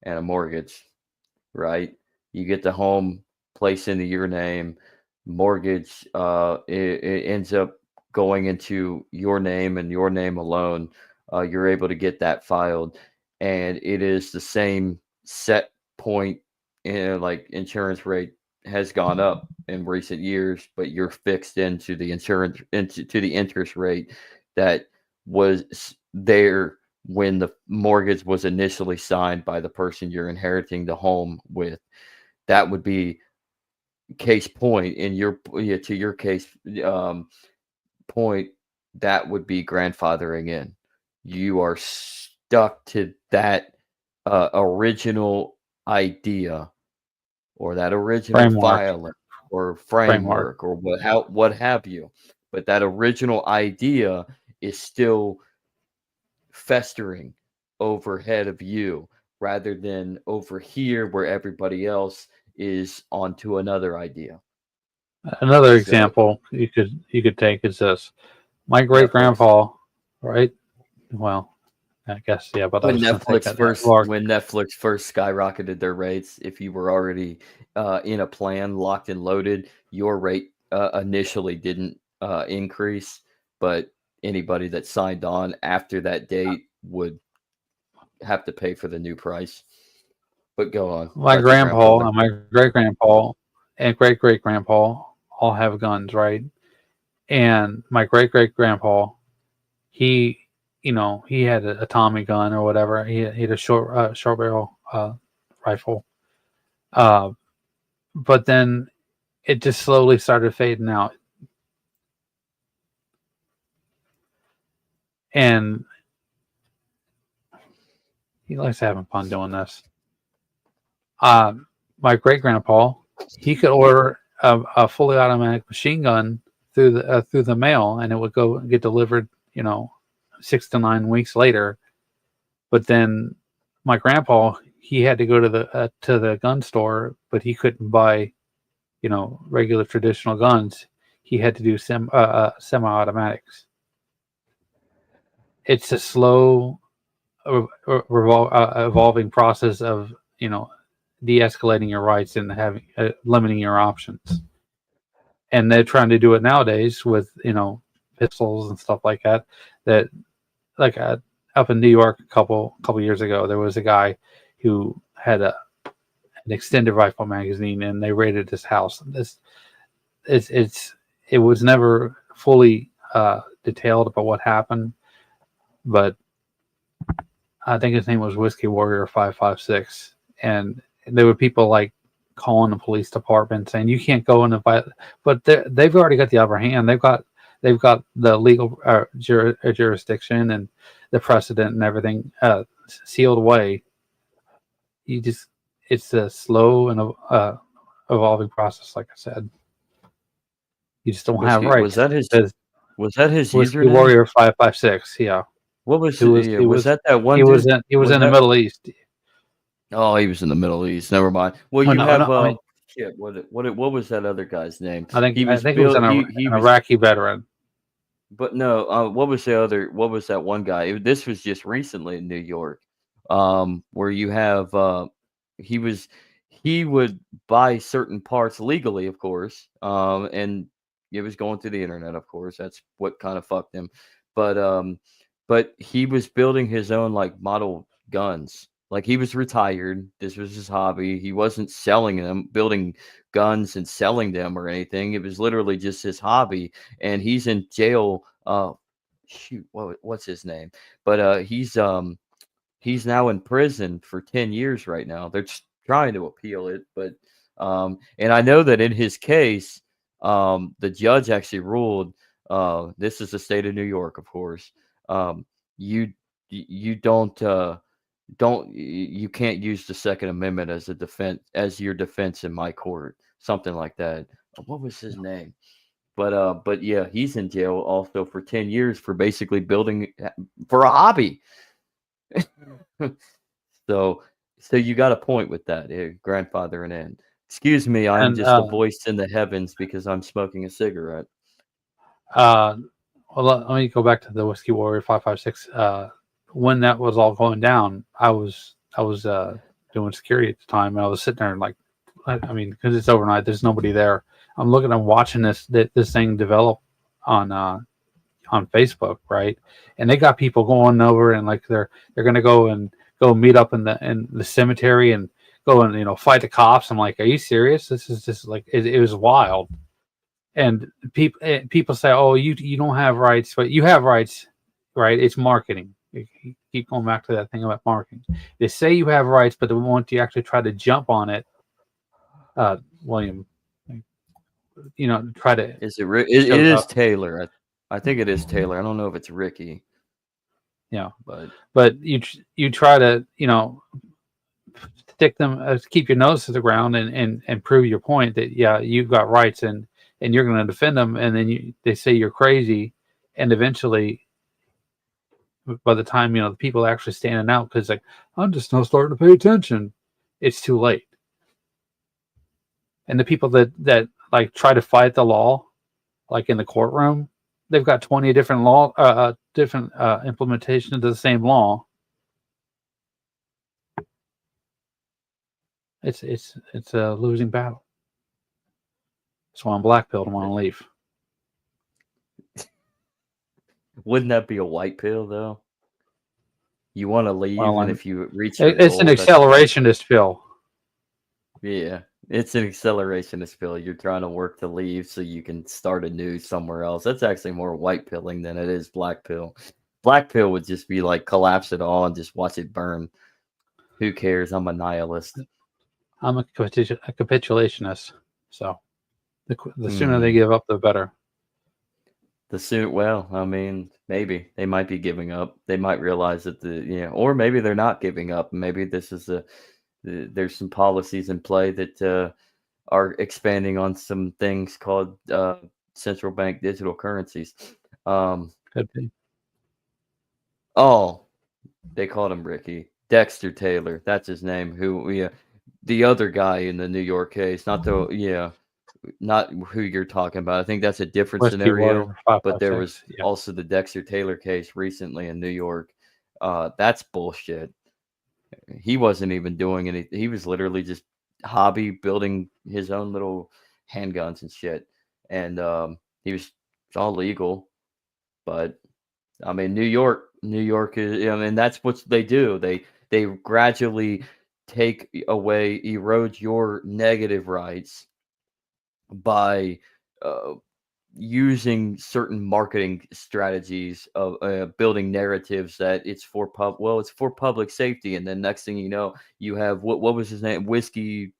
and a mortgage, right? You get the home placed into your name, mortgage it ends up going into your name and your name alone. You're able to get that filed, and it is the same set point like insurance rate has gone up in recent years, but you're fixed into the interest rate that was there when the mortgage was initially signed by the person you're inheriting the home with. That would be case point in to your case point. That would be grandfathering in. You are stuck to that original idea or that original filing or framework or what have you. But that original idea is still festering overhead of you rather than over here where everybody else is onto another idea. Another example you could take is this. My great grandpa, right? Well, I guess but when Netflix first skyrocketed their rates, if you were already in a plan locked and loaded, your rate initially didn't increase, but anybody that signed on after that date would have to pay for the new price. But go on. My grandpa and my great grandpa and great great grandpa all have guns, right? And my great great grandpa, he had a Tommy gun or whatever. He had a short barrel rifle. But then it just slowly started fading out. And he likes having fun doing this. My great grandpa, he could order a fully automatic machine gun through the mail, and it would go get delivered, 6 to 9 weeks later. But then my grandpa, he had to go to the gun store, but he couldn't buy, regular traditional guns. He had to do semi-automatics. It's a slow, evolving process of de-escalating your rights and having limiting your options. And they're trying to do it nowadays with pistols and stuff like that. That like up in New York a couple years ago, there was a guy who had an extended rifle magazine, and they raided his house. It was never fully detailed about what happened, but I think his name was Whiskey Warrior 556, and there were people like calling the police department saying you can't go in and fight, but they've already got the upper hand. They've got the legal jurisdiction and the precedent and everything sealed away. It's a slow and evolving process. Like I said, you just don't have rights. Was that his Whiskey username? Warrior 556? Yeah. What was was that one? He was in the Middle East. Oh, he was in the Middle East. Never mind. Well, shit. What was that other guy's name? I He was think it was built. an He was. Iraqi veteran. But no, what was the other? What was that one guy? This was just recently in New York, where you have he was he would buy certain parts legally, of course, and it was going through the internet, of course. That's what kind of fucked him. But but he was building his own like model guns. Like he was retired. This was his hobby. He wasn't selling them, building guns and selling them or anything. It was literally just his hobby, and he's in jail. Shoot, what's his name? But he's now in prison for 10 years right now. They're trying to appeal it, but and I know that in his case, the judge actually ruled. This is the state of New York, of course. You you don't you can't use the Second Amendment as a defense as your defense in my court, something like that. What was his name? But yeah, he's in jail also for 10 years for basically building for a hobby. So so you got a point with that, grandfathering in. Excuse me, I'm And just a voice in the heavens because I'm smoking a cigarette. well, let me go back to the Whiskey Warrior 556. When that was all going down, I was doing security at the time, and I was sitting there and like, I mean, because it's overnight, there's nobody there. I'm watching this thing develop on Facebook, right? And they got people going over and like they're gonna go meet up in the cemetery and go and fight the cops. I'm like, are you serious? This is just like it was wild. And people say, oh, you don't have rights, but you have rights, right? It's marketing. You keep going back to that thing about marketing. They say you have rights, but the moment you actually try to jump on it, William, try to. Is it it is Taylor. I think it is Taylor. I don't know if it's Ricky. Yeah, but you try to stick them, keep your nose to the ground and prove your point that yeah, you've got rights and you're going to defend them, and then they say you're crazy, and eventually by the time the people actually standing out because like I'm just now starting to pay attention, it's too late. And the people that like try to fight the law, like in the courtroom, they've got 20 different different implementations of the same law. It's a losing battle. That's why I'm black-pilled and want to leave. Wouldn't that be a white pill though? You want to leave, and if you reach it's goal, an accelerationist pill. Yeah, it's an accelerationist pill. You're trying to work to leave so you can start anew somewhere else. That's actually more white pilling than it is black pill. Black pill would just be like collapse it all and just watch it burn. Who cares? I'm a nihilist. I'm a capitulationist. So the sooner they give up, the better. Well, I mean, maybe they might be giving up. They might realize that or maybe they're not giving up. Maybe this is there's some policies in play that are expanding on some things called central bank digital currencies. Could be. Oh, they called him Ricky. Dexter Taylor, that's his name. The other guy in the New York case, not who you're talking about. I think that's a different scenario. But there was also the Dexter Taylor case recently in New York. That's bullshit. He wasn't even doing anything. He was literally just hobby building his own little handguns and shit. And it's all legal. But I mean, New York is. I mean, that's what they do. They gradually erode your negative rights by using certain marketing strategies of building narratives that it's for public safety, and then next thing you know, you have what was his name, Whiskey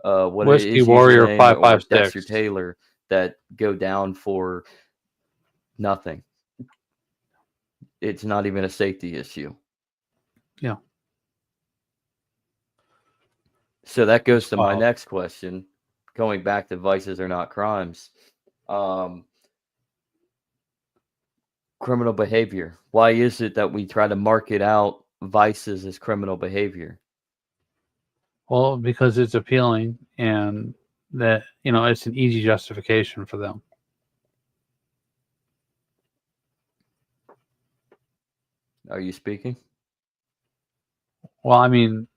Warrior 556, Dexter Taylor, that go down for nothing. It's not even a safety issue. Yeah. So that goes to my next question. Going back to vices are not crimes. Criminal behavior. Why is it that we try to market out vices as criminal behavior? Well, because it's appealing, and that it's an easy justification for them. Are you speaking? Well, I mean,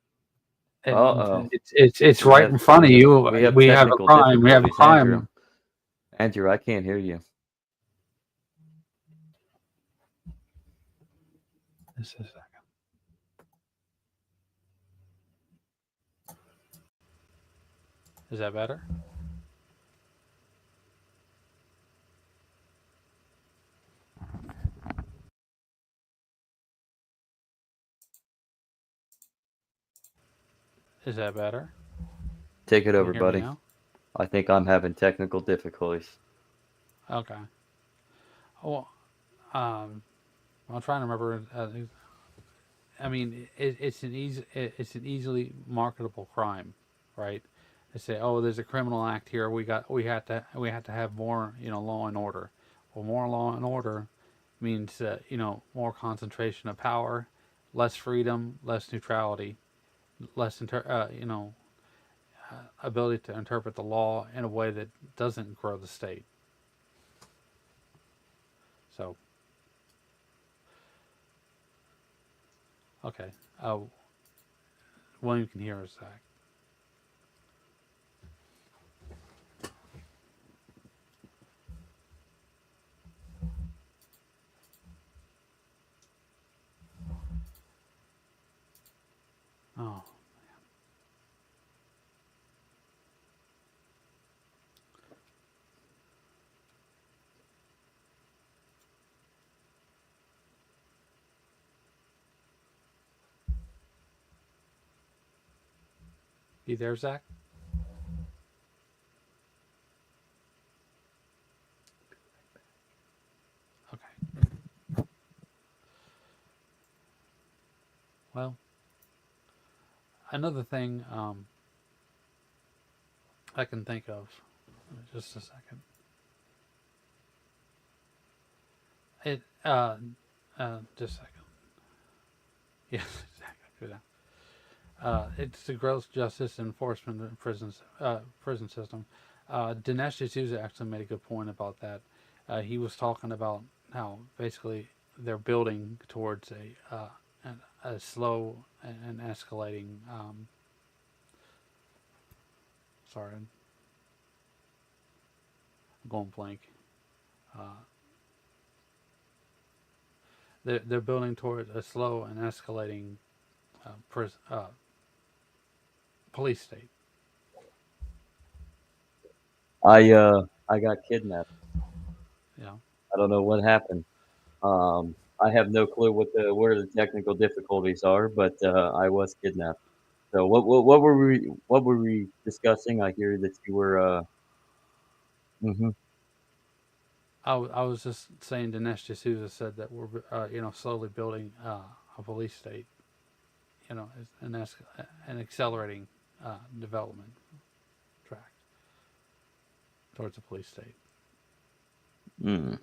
Uh-oh. it's right in front of you. We have We have a technical crime. We have a difficulties, Andrew. crime. Andrew, I can't hear you. Just a second. Is that better? Is that better? Take it Can over, you hear me buddy. now? I think I'm having technical difficulties. Okay. Well, I'm trying to remember. I mean, it's an easily marketable crime, right? They say, oh, there's a criminal act here. We have to have more, law and order. Well, more law and order means more concentration of power, less freedom, less neutrality, less ability to interpret the law in a way that doesn't grow the state. So, okay, William can hear us, Zach. Oh, you there, Zach? Okay. Well, another thing I can think of. Just a second. Just a second. Yes, exactly. It's the gross justice enforcement in prison system. Dinesh D'Souza actually made a good point about that. He was talking about how basically they're building towards a slow and escalating. Sorry, I'm going blank. They're building towards a slow and escalating police state. I got kidnapped. Yeah. I don't know what happened. I have no clue where the technical difficulties are, but I was kidnapped. So what were we discussing? I hear that you were mhm. I was just saying Dinesh D'Souza said that we're slowly building a police state, an accelerating development track towards a police state. Mm.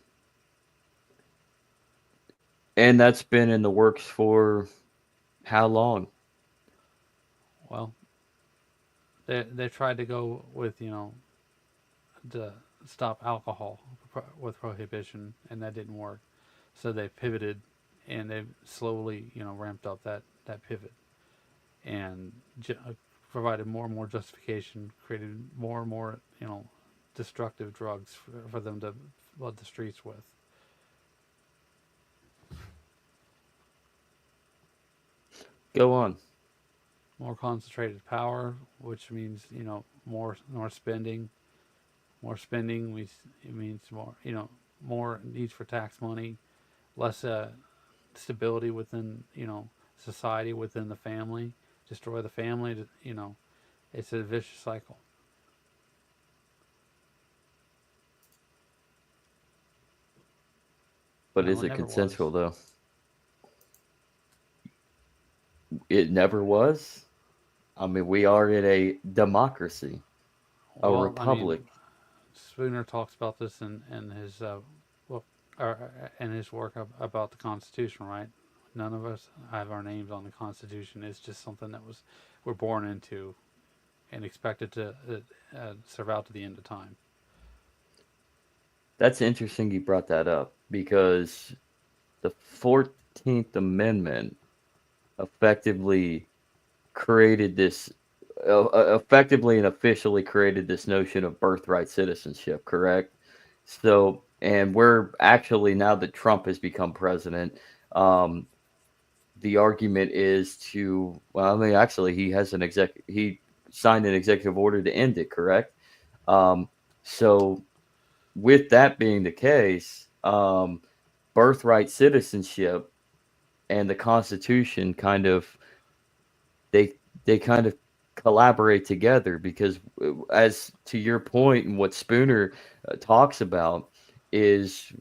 And that's been in the works for how long? Well, they tried to go with to stop alcohol with prohibition, and that didn't work. So they pivoted, and they slowly ramped up that pivot, and provided more and more justification, created more and more destructive drugs for them to flood the streets with. Go on. More concentrated power, which means more spending. More spending it means more more needs for tax money, less stability within society, within the family. Destroy the family. It's a vicious cycle. But No, is it it never consensual was. though? It never was. I mean, we are in a democracy, a Well, I mean, republic. Spooner talks about this in his well, in his work about the Constitution, right? None of us have our names on the Constitution. It's just something that we're born into. and expect it to serve out to the end of time. That's interesting you brought that up because the 14th Amendment effectively created this, effectively and officially created this notion of birthright citizenship, correct? So, and we're actually, now that Trump has become president, um, the argument is to, well, I mean, actually, he signed an executive order to end it, correct? Um, so, with that being the case, birthright citizenship and the Constitution kind of they they kind of collaborate together because, as to your point and what Spooner talks about, is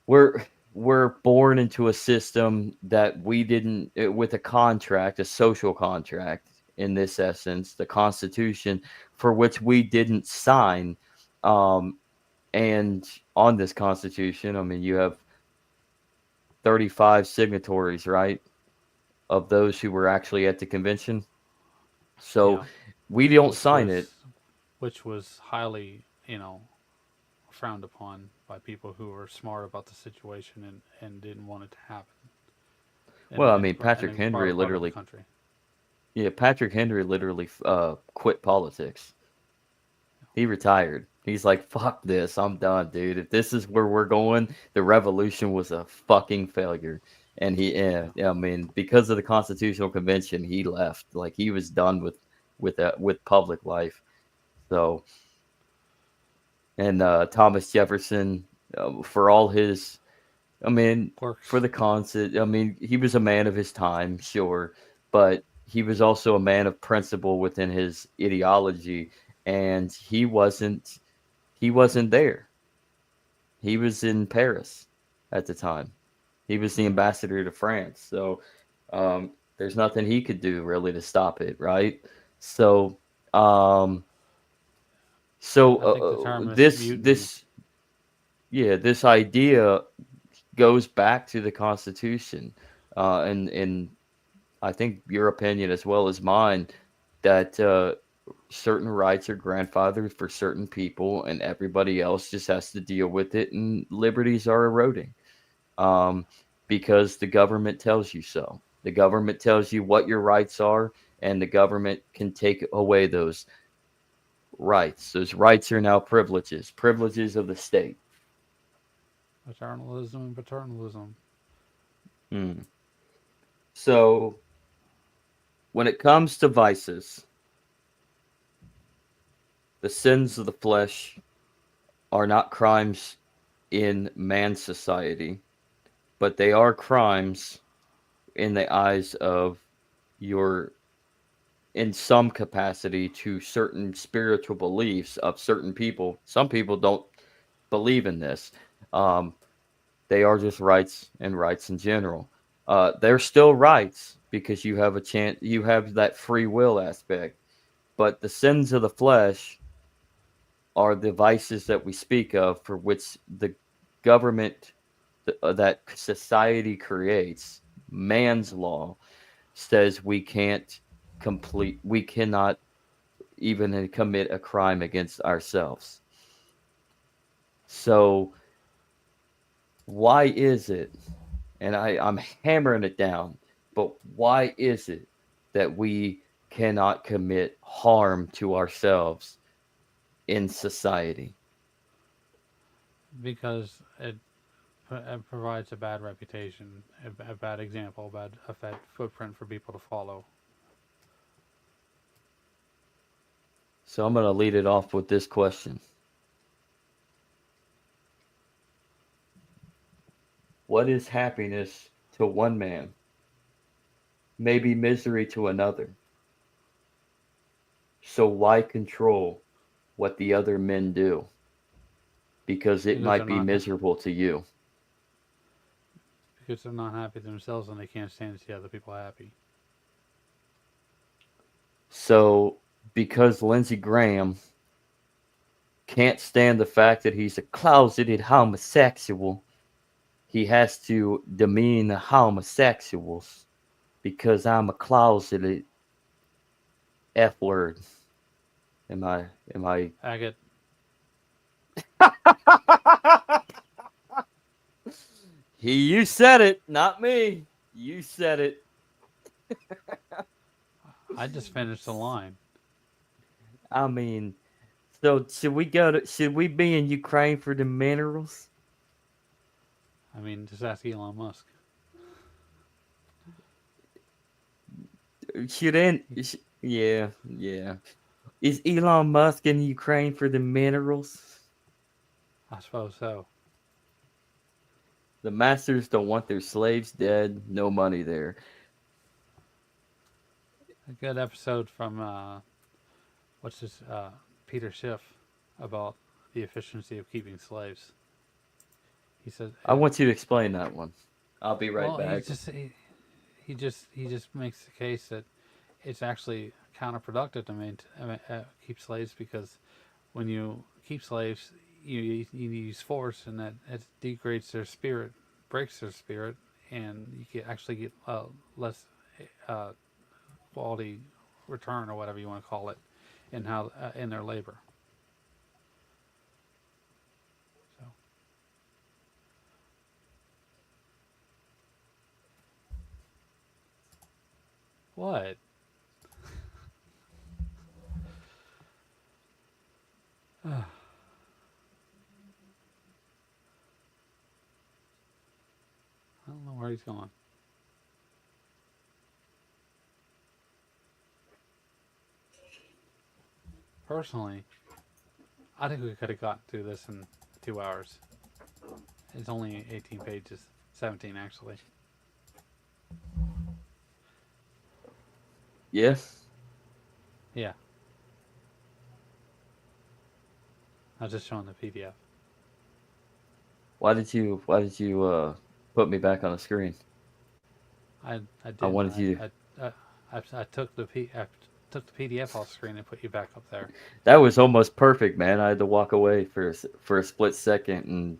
we're we're born into a system that we didn't, with a contract, a social contract, in this essence, the Constitution, for which we didn't sign. um, and on this Constitution, I mean, you have 35 signatories, right, of those who were actually at the convention. So Yeah, we don't which sign it. was highly, frowned upon by people who were smart about the situation and didn't want it to happen, Well, I mean, and Patrick it Henry brought up the literally, country. yeah, Patrick Henry literally quit politics. He retired. He's like, fuck this, I'm done, dude. If this is where we're going, the revolution was a fucking failure. And Yeah, I mean, because of the Constitutional Convention, he left. Like, he was done with public life. So, and Thomas Jefferson, for all his, I mean, for works. the concept, I mean, he was a man of his time, sure, but he was also a man of principle within his ideology, and he wasn't there. He was in Paris at the time. He was the Hmm. ambassador to France, so there's nothing he could do really to stop it, right? So, um, so I think the term is this mutiny. this yeah, this idea goes back to the Constitution, and I think your opinion as well as mine, that certain rights are grandfathered for certain people, and everybody else just has to deal with it, and liberties are eroding, um, because the government tells you so. The government tells you what your rights are, and the government can take away those rights. Those rights are now privileges, privileges of the state. Paternalism and paternalism. Hmm. So when it comes to vices, the sins of the flesh are not crimes in man's society, but they are crimes in the eyes of your, in some capacity, to certain spiritual beliefs of certain people. Some people don't believe in this. Um, they are just rights, and rights in general. They're still rights because you have a chance, you have that free will aspect. But the sins of the flesh are the vices that we speak of, for which the government, that society creates, man's law, says we cannot even commit a crime against ourselves. So why is it, and I'm hammering it down, but why is it that we cannot commit harm to ourselves in society? Because it provides a bad reputation, a bad example, a bad footprint for people to follow. So I'm going to lead it off with this question. What is happiness to one man may be misery to another. So why control what the other men do? Because it Because they're might be not miserable to you. because they're not happy themselves and they can't stand to see other people happy. So because Lindsey Graham can't stand the fact that he's a closeted homosexual, he has to demean the homosexuals because I'm a closeted F word? Am I? Agate. You said it, not me. You said it. I just finished the line. I mean, so should we be in Ukraine for the minerals? I mean, just ask Elon Musk. Yeah, yeah. Is Elon Musk in Ukraine for the minerals? I suppose so. The masters don't want their slaves dead. No money there. A good episode from what's this? Peter Schiff about the efficiency of keeping slaves. He said, I want you to explain that one. I'll be right "Well, back. he just makes the case that it's actually counterproductive to keep slaves because when you keep slaves, you use force, and that it degrades their spirit, breaks their spirit, and you can actually get less uh, quality return or whatever you want to call it in their labor." So what? I don't know where he's going. Personally, I think we could have gotten through this in 2 hours. It's only 18 pages, 17 actually. Yes. Yeah, I was just showing the PDF. Why did you put me back on the screen? I I didn't. wanted you. I took I took the PDF off screen and put you back up there. That was almost perfect, man. I had to walk away for a split second, and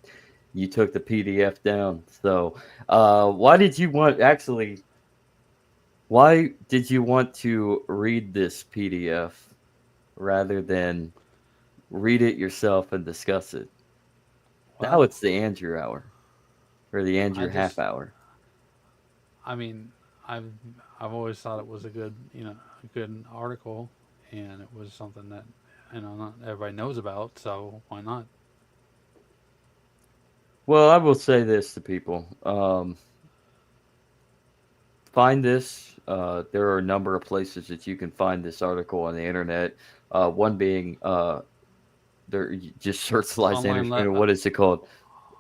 you took the PDF down. So, why did you want actually? Why did you want to read this PDF rather than read it yourself and discuss it? Now Well, it's the Andrew hour or the I Andrew half just, hour. I mean, I've I've always thought it was a good, a good article, and it was something that not everybody knows about. So why not? Well, I will say this to people. Find this. There are a number of places that you can find this article on the internet. One being there. You just search Lysander Online Spooner. What is it called?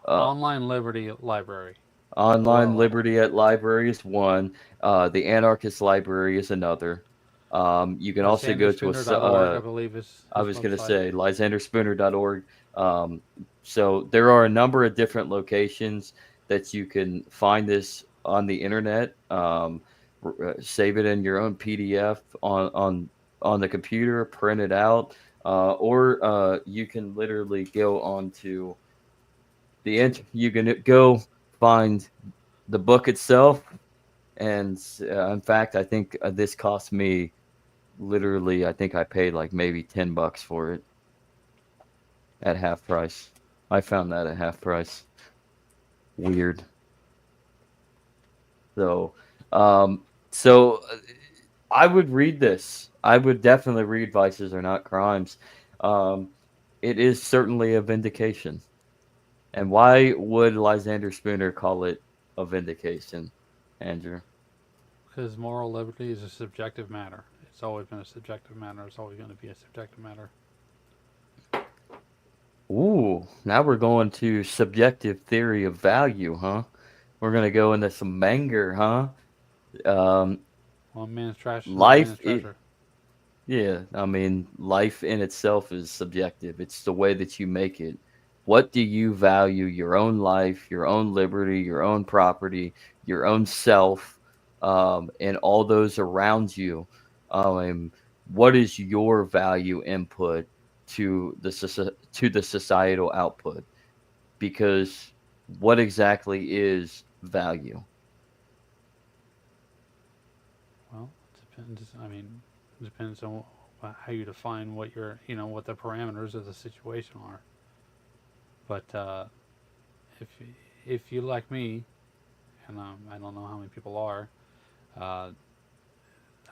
Uh, Online Liberty Library. Online Well, Liberty at Library is one. The Anarchist Library is another. You can also go to LysanderSpooner.org, I believe, is I his was going to website. say lysanderspooner.org. So there are a number of different locations that you can find this on the internet. Save it in your own PDF on the computer, print it out, or you can literally go onto you can go find the book itself. And in fact, I think this cost me literally, I think I paid like maybe $10 for it at half price. I found that at half price. Weird. So, um, so I would read this. I would definitely read Vices Are Not Crimes. Um, it is certainly a vindication. And why would Lysander Spooner call it a vindication, Andrew? Because moral liberty is a subjective matter. It's always been a subjective matter. It's always going to be a subjective matter. Ooh, now we're going to subjective theory of value, huh? We're gonna go into some Menger, huh? Um, One man's trash is another life, man's treasure. yeah. I mean, life in itself is subjective. It's the way that you make it. What do you value? Your own life, your own liberty, your own property, your own self, and all those around you. Um, what is your value input to the societal output? Because what exactly is value? Well, it depends. I mean, Depends on how you define what what the parameters of the situation are. But if if you like me, and I don't know how many people are, uh,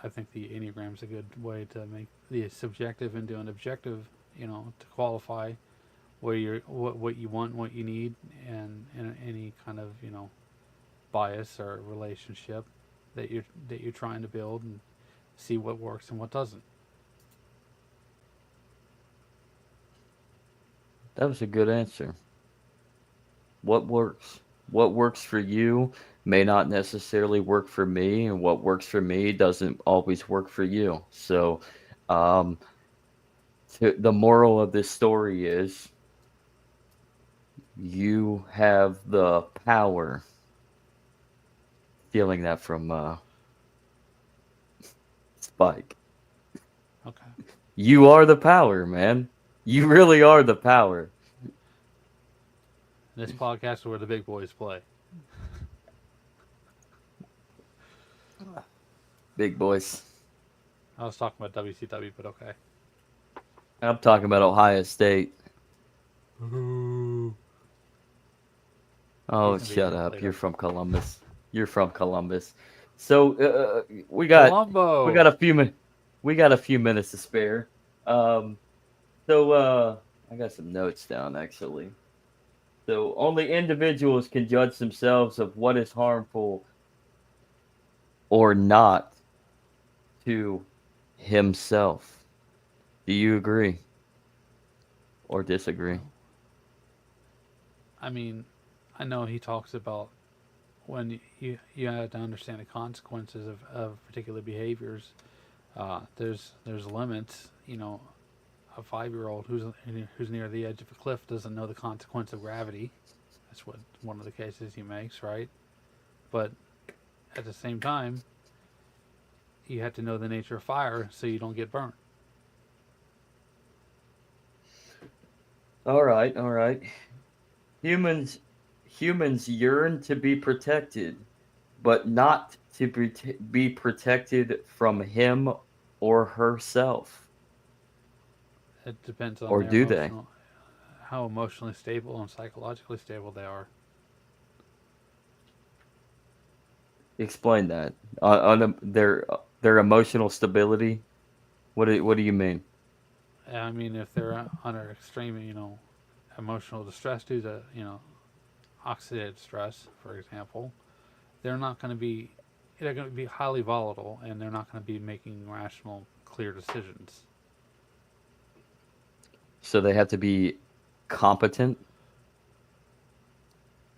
I think the Enneagram's a good way to make the subjective into an objective. To qualify where what you want, what you need, and any kind of bias or relationship that you're trying to build, and see what works and what doesn't. That was a good answer. What works? What works for you may not necessarily work for me, and what works for me doesn't always work for you. So, um, the moral of this story is you have the power. Feeling that from Spike. Okay. You are the power, man. You really are the power. This podcast is where the big boys play. Big boys. I was talking about WCW, but okay. I'm talking about Ohio State. Ooh. Oh, He's gonna be shut here up. later. You're from Columbus. You're from Columbus. So we got Columbo. a few minutes to spare. So I got some notes down actually. So only individuals can judge themselves of what is harmful or not to himself. Do you agree or disagree? I mean, I know he talks about when you have to understand the consequences of particular behaviors. There's limits. A 5-year-old who's near the edge of a cliff doesn't know the consequence of gravity. That's what one of the cases he makes, right? But at the same time, you have to know the nature of fire so you don't get burnt. All right, all right. Humans humans yearn to be protected, but not to be protected from him or herself. It depends on Or their do they? emotional, how emotionally stable and psychologically stable they are. Explain that. Their emotional stability. What do you mean? I mean, if they're under extreme, emotional distress due to, oxidative stress, for example, they're not going to be, they're going to be highly volatile, and they're not going to be making rational, clear decisions. So they have to be competent,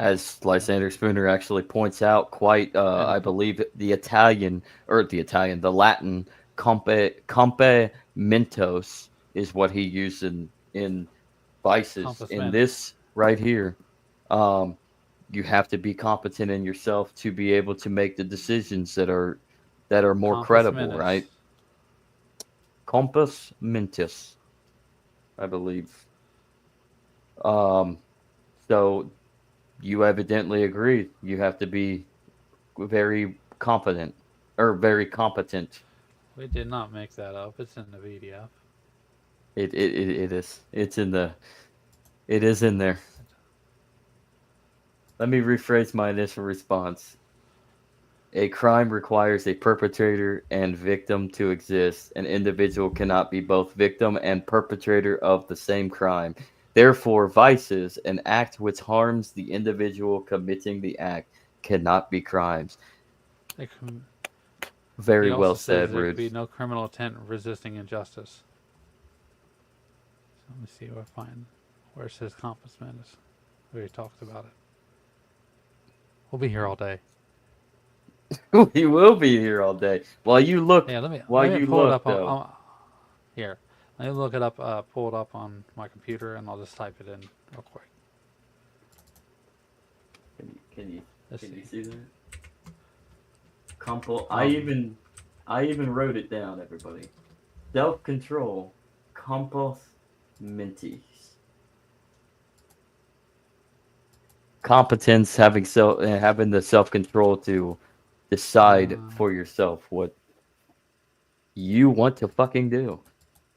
as Lysander Spooner actually points out. Quite, And I believe the Latin compe mentos is what he used in vices. compass In mentis. this right here, um, you have to be competent in yourself to be able to make the decisions that are more Compass credible, mentis. right? Compus mentis, I believe. Um, so you evidently agree. You have to be very confident or very competent. We did not make that up. It's in the PDF. It is. It is in there. Let me rephrase my initial response. A crime requires a perpetrator and victim to exist. An individual cannot be both victim and perpetrator of the same crime. Therefore, vices, an act which harms the individual committing the act, cannot be crimes. He Very well also says said, there could Rude. be no criminal intent resisting injustice. So let me see where it says compass mentis, where he talks about it. We'll be here all day. We will be here all day. While you look, Yeah, let while me you pull it look, up though. here. Let me look it up. Pull it up on my computer, and I'll just type it in real quick. Can you Let's can you see. see that? Compo. Um, I even wrote it down. Everybody. Self control. Compos mentis. Competence, having the self control to decide uh, for yourself what. you want to fucking do.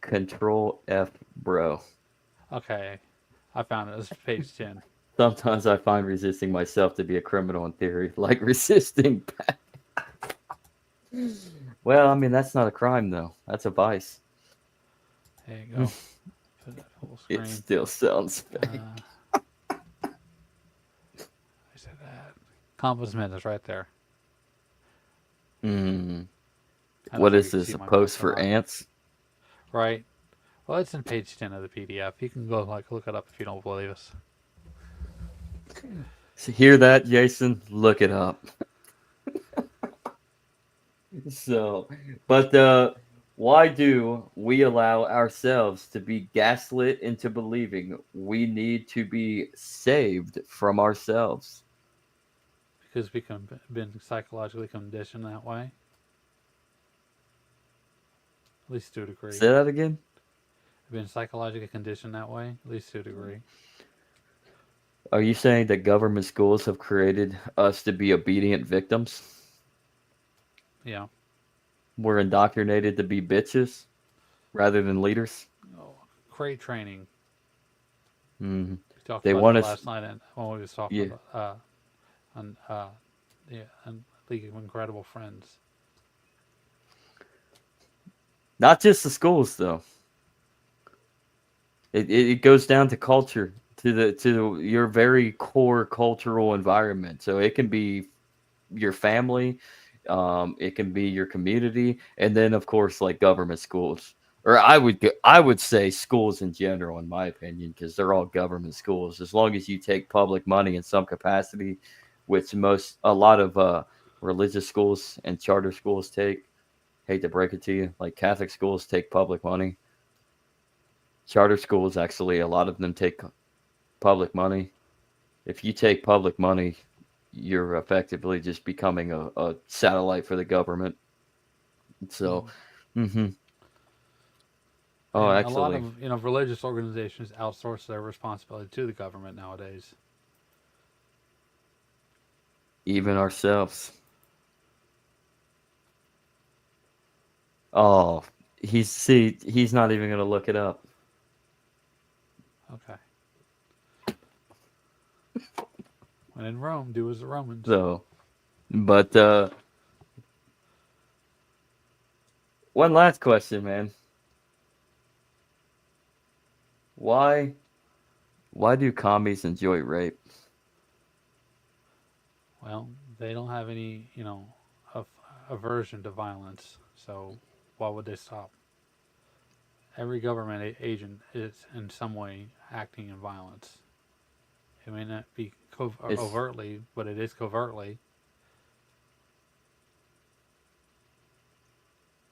Control F, bro. Okay, I found it. It's page 10. Sometimes I find resisting myself to be a criminal in theory, like resisting. Well, I mean, that's not a crime, though. That's a vice. There you go. Put it full It screen. still sounds fake. I said that. Complement is right there. Mm. I don't What know if is you can this? see A my post mouse or for not. ants? Right. Well, it's in page 10 of the PDF. You can go look it up if you don't believe us. So hear that, Jason? Look it up. So, but why do we allow ourselves to be gaslit into believing we need to be saved from ourselves? Because we can been psychologically conditioned that way. At least to a degree. Say that again? Been psychologically conditioned that way. At least to a degree. Are you saying that government schools have created us to be obedient victims? Yeah. We're indoctrinated to be bitches rather than leaders? Oh, crate training. Hmm. We talked They about want that us, last night when we was talking yeah. about on on League of Incredible Friends. Not just the schools, though. It goes down to culture, to your very core cultural environment. So it can be your family, it can be your community, and then of course like government schools. Or I would say schools in general, in my opinion, because they're all government schools. As long as you take public money in some capacity, which a lot of religious schools and charter schools take. Hate to break it to you, like Catholic schools take public money. Charter schools, actually, a lot of them take public money. If you take public money, you're effectively just becoming a satellite for the government. So, Mm. hmm oh, And a lot actually, of religious organizations outsource their responsibility to the government nowadays. even ourselves. Oh, he's not even gonna look it up. Okay. When in Rome, do as the Romans. So, but one last question, man. Why why do commies enjoy rape? Well, they don't have any, aversion to violence. So why would they stop? Every government agent is in some way acting in violence. It may not be It's overtly, but it is covertly.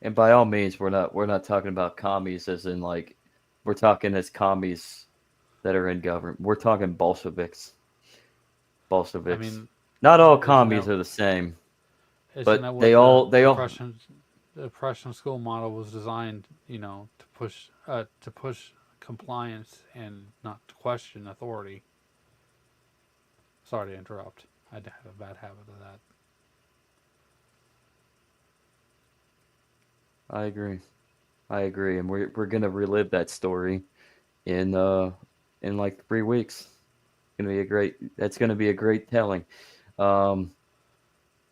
And by all means, we're not talking about commies as in like we're talking as commies that are in government. We're talking Bolsheviks. I Bolsheviks. mean, Not all isn't that commies are the same, isn't but that they what all they the all Prussian school model was designed, to push compliance and not to question authority. Sorry to interrupt. I have a bad habit of that. I agree. I agree, and we're gonna relive that story in in like 3 weeks. Gonna be a great. That's gonna be a great telling, um,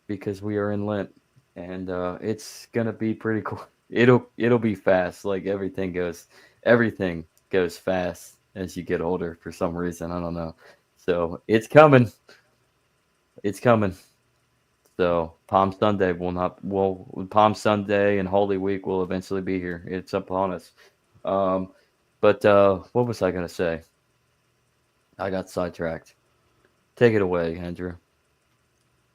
because we are in Lent, and it's gonna be pretty cool. It'll be fast. Like everything goes fast as you get older for some reason. I don't know. So it's coming. It's coming. So Palm Sunday and Holy Week will eventually be here. It's upon us. Um, but what was I gonna say? I got sidetracked. Take it away, Andrew.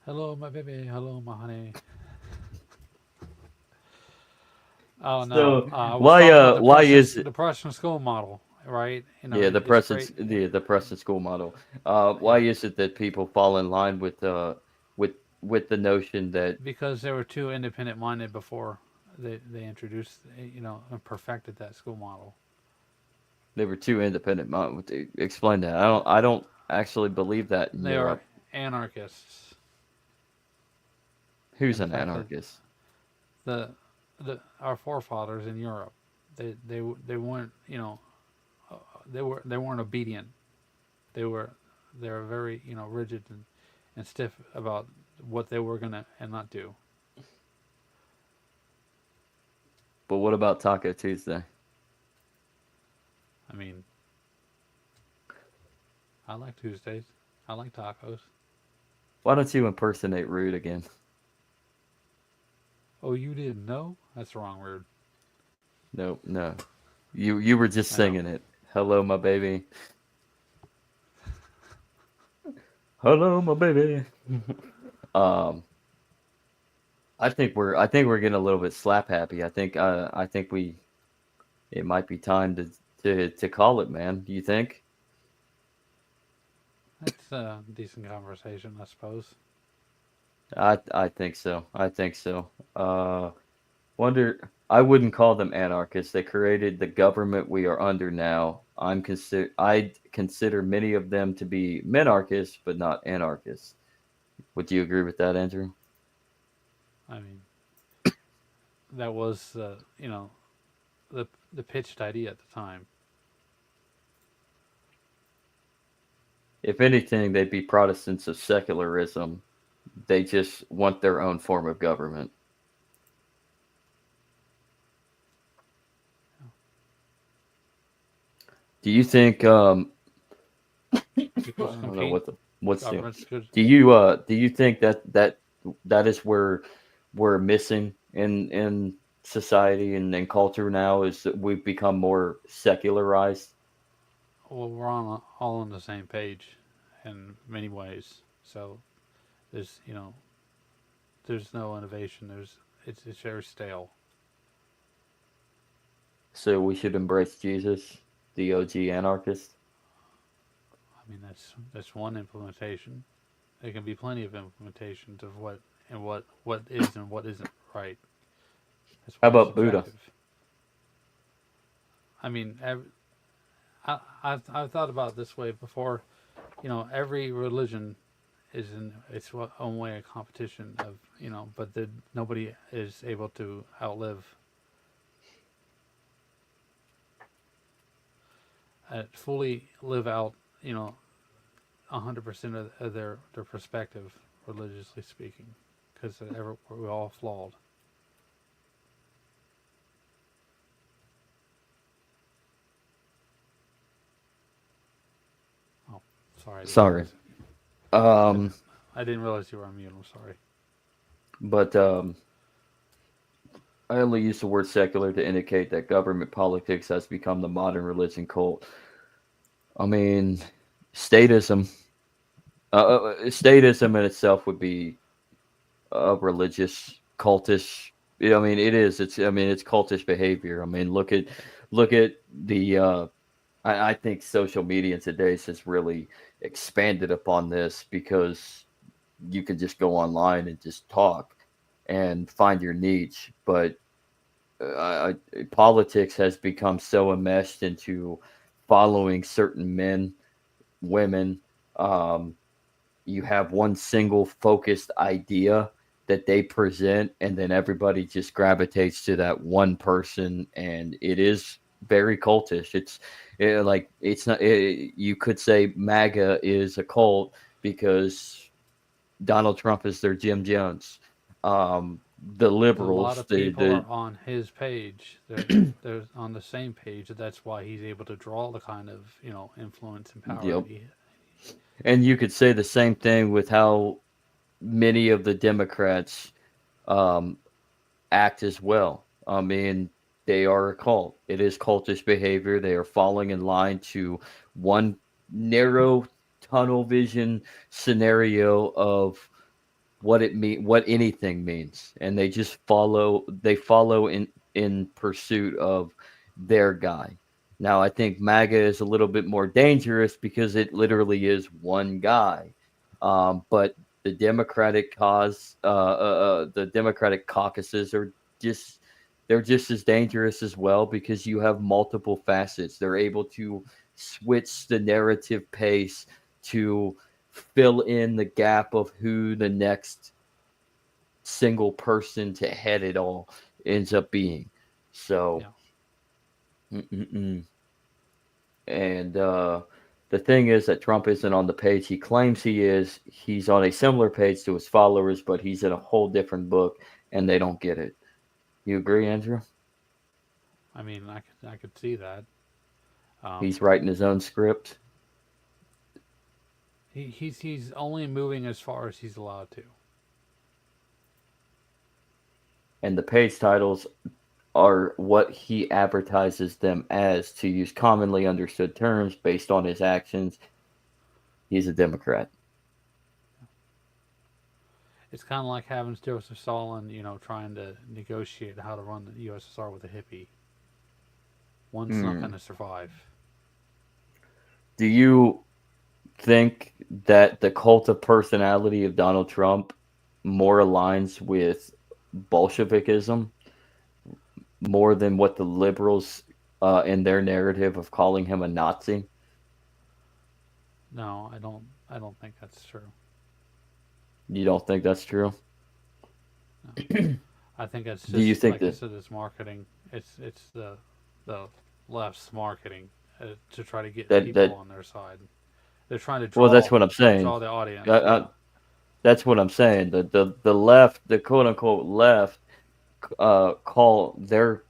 Hello, my baby. Hello, my honey. Oh no, So I was talking about why is it? The Prussian school model, right? Yeah, It's great. The Preston school model. Why Yeah, is it that people fall in line with with the notion that because they were too independent minded before they introduced, and perfected that school model. they were too independent? Explain that. I don't actually believe that in They are Europe. anarchists, Who's and the an fact that anarchist? the our forefathers in Europe. They weren't, they weren't obedient. They were they were very, rigid and stiff about what they were gonna and not do. But what about Taco Tuesday? I mean, I like Tuesdays. I like tacos. Why don't you impersonate Rude again? Oh, you didn't know? That's the wrong word. No, no. You were just I know. singing it. Hello, my baby. Hello, my baby. Um, I think we're getting a little bit slap happy. I think it might be time to call it, man. Do you think? It's a decent conversation, I suppose. I think so. I think so. Wonder I wouldn't call them anarchists. They created the government we are under now. I'd consider many of them to be minarchists, but not anarchists. Would you agree with that, Andrew? I mean, that was, the pitched idea at the time. If anything, they'd be Protestants of secularism. They just want their own form of government. Do you think People I don't know compete. what's the Governments could. do you think that is where we're missing in society and in culture now is that we've become more secularized? Well, we're all on the same page in many ways. So there's, there's no innovation. It's very stale. So we should embrace Jesus, the OG anarchist. I mean, that's one implementation. There can be plenty of implementations of what is and what isn't right. That's How why it's about Buddha? subjective. I mean, I've thought about it this way before. Every religion is in its own way a competition of, but nobody is able to outlive, fully live out, 100% of their perspective, religiously speaking, because we're all flawed. Oh, sorry. Sorry. I, Um, I didn't realize you were on mute. I'm sorry. but I only use the word secular to indicate that government politics has become the modern religion cult. I mean, statism. Statism in itself would be a religious cultish. I mean, it is. It's. I mean, it's cultish behavior. I mean, look at the. I think social media today has really expanded upon this because you can just go online and just talk and find your niche. But politics has become so enmeshed into following certain men, women. Um, you have one single focused idea that they present, and then everybody just gravitates to that one person, and it is very cultish. Like it's not. You could say MAGA is a cult because Donald Trump is their Jim Jones. The A lot liberals, of people the are on his page. They're on the same page. That's why he's able to draw the kind of, influence and power yep. that he. And you could say the same thing with how many of the Democrats um, act as well. I mean, they are a cult. It is cultish behavior. They are falling in line to one narrow tunnel vision scenario of what anything means, and they just follow in pursuit of their guy. Now I think MAGA is a little bit more dangerous because it literally is one guy. But the Democratic caucuses are just they're just as dangerous as well because you have multiple facets. They're able to switch the narrative pace to fill in the gap of who the next single person to head it all ends up being. So, Yeah. mm-mm-mm. And the thing is that Trump isn't on the page he claims he is. He's on a similar page to his followers, but he's in a whole different book, and they don't get it. You agree, Andrew? I mean, I could see that. Um, He's writing his own script, he's only moving as far as he's allowed to. and the page titles are what he advertises them as, to use commonly understood terms based on his actions. He's a Democrat. It's kind of like having Joseph Stalin, trying to negotiate how to run the USSR with a hippie. One's not going Hmm. to survive. Do you think that the cult of personality of Donald Trump more aligns with Bolshevikism more than what the liberals in their narrative of calling him a Nazi? No, I don't. I don't think that's true. You don't think that's true? No, I think it's Do you just think like I that said. It's marketing. It's the left's marketing to try to get that people that on their side. They're trying to well, that's draw what I'm saying. draw the Uh, audience. uh, Yeah. that's what I'm saying. The left, the quote unquote left, call their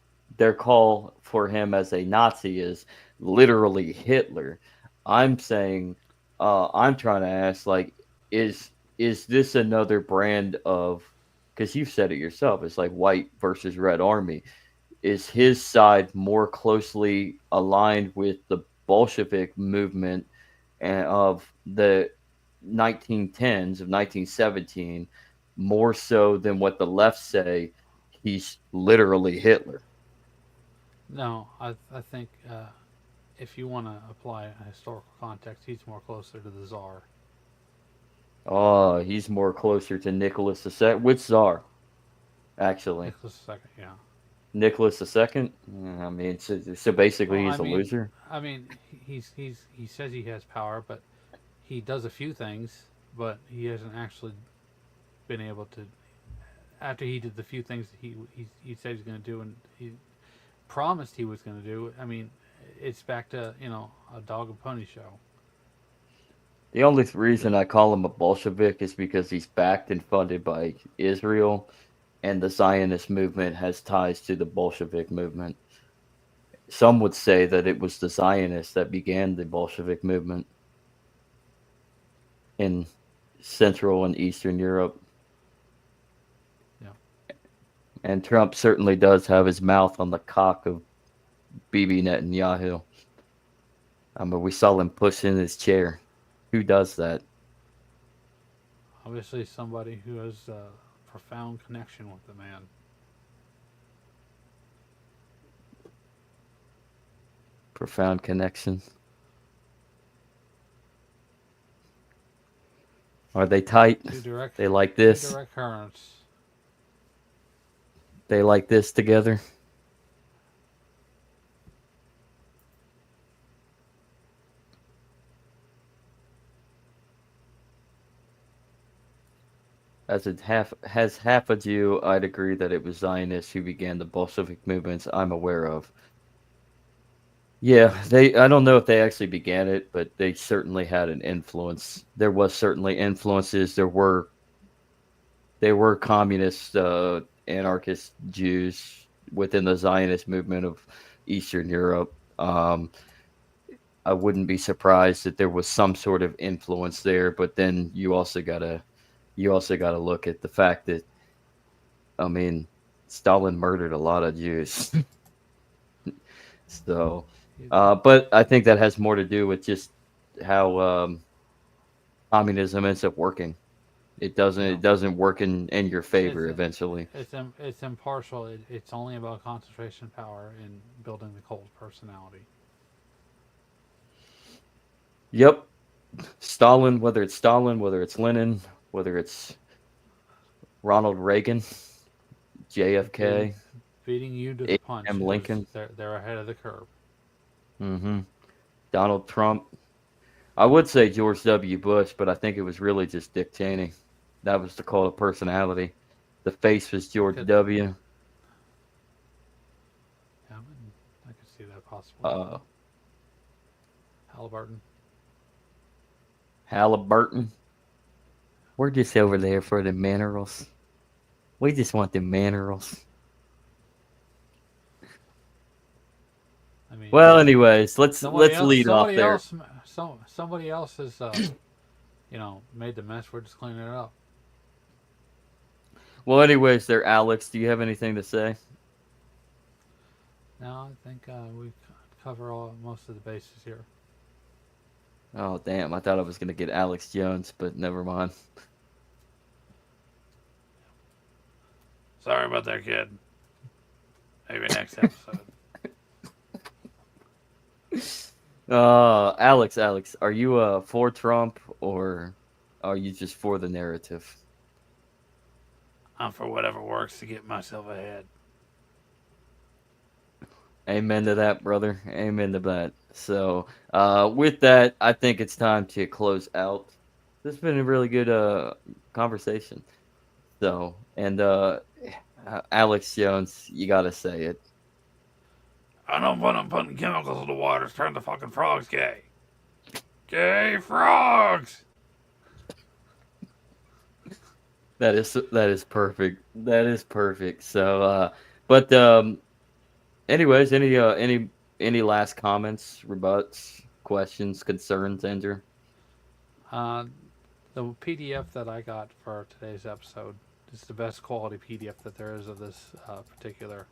call for him as a Nazi is literally Hitler. I'm saying, I'm trying to ask, like, is is this another brand of? Because you've said it yourself, it's like white versus red army. Is his side more closely aligned with the Bolshevik movement and of the 1910s of 1917 more so than what the left say he's literally Hitler? No, I think if you want to apply a historical context, he's more closer to the Tsar. Oh, he's more closer to Nicholas II. Which czar, actually? Nicholas II. Yeah. Nicholas II? I mean, so Well, basically I he's a mean, loser? he says he has power, but he does a few things, but he hasn't actually been able to. After he did the few things that he said he's going to do, and he promised he was going to do. I mean, it's back to a dog and pony show. The only The, reason I call him a Bolshevik is because he's backed and funded by Israel, and the Zionist movement has ties to the Bolshevik movement. Some would say that it was the Zionists that began the Bolshevik movement in Central and Eastern Europe. yeah, And Trump certainly does have his mouth on the cock of Bibi Netanyahu. I mean, we saw him push in his chair. Who does that? obviously somebody who has a profound connection with the man. Profound connection. Are they tight? Two direct, They like two this? direct currents. They like this together? As it half has half a Jew, I'd agree that it was Zionists who began the Bolshevik movements I'm aware of. Yeah, they I don't know if they actually began it, but they certainly had an influence. There was certainly influences. There were communist anarchist Jews within the Zionist movement of Eastern Europe. I wouldn't be surprised that there was some sort of influence there, but then you also gotta look at the fact that, I mean, Stalin murdered a lot of Jews. So, but I think that has more to do with just how communism ends up working. Yeah, It doesn't work in your favor it's eventually. it's impartial. It's only about concentration power and building the cult personality. Yep, Stalin, whether it's Lenin, whether it's Ronald Reagan, Beating JFK, beating you to the punch. Abraham It was Lincoln, they're ahead of the curve. hmm Donald Trump. I would say George W. Bush, but I think it was really just Dick Cheney. That was the cult of personality. The face was George Because W. possibly. Halliburton. Halliburton. We're just over there for the minerals. We just want the minerals. I mean, Well, anyways, let's lead off there. Somebody else has, made the mess. We're just cleaning it up. Well, anyways, there, Alex. Do you have anything to say? No, I think we cover most of the bases here. Oh, damn! I thought I was gonna get Alex Jones, but never mind. Sorry about that, kid. Maybe next episode. Alex, are you for Trump or are you just for the narrative? I'm for whatever works to get myself ahead. Amen to that, brother. Amen to that. So, with that, I think it's time to close out. This has been a really good conversation. So, and Alex Jones, you gotta say it. I don't want them putting chemicals in the water to turn the fucking frogs gay. Gay frogs! That is perfect. That is perfect. So, but anyways, any last comments, rebuts, questions, concerns, Andrew? The PDF that I got for today's episode is the best quality PDF that there is of this particular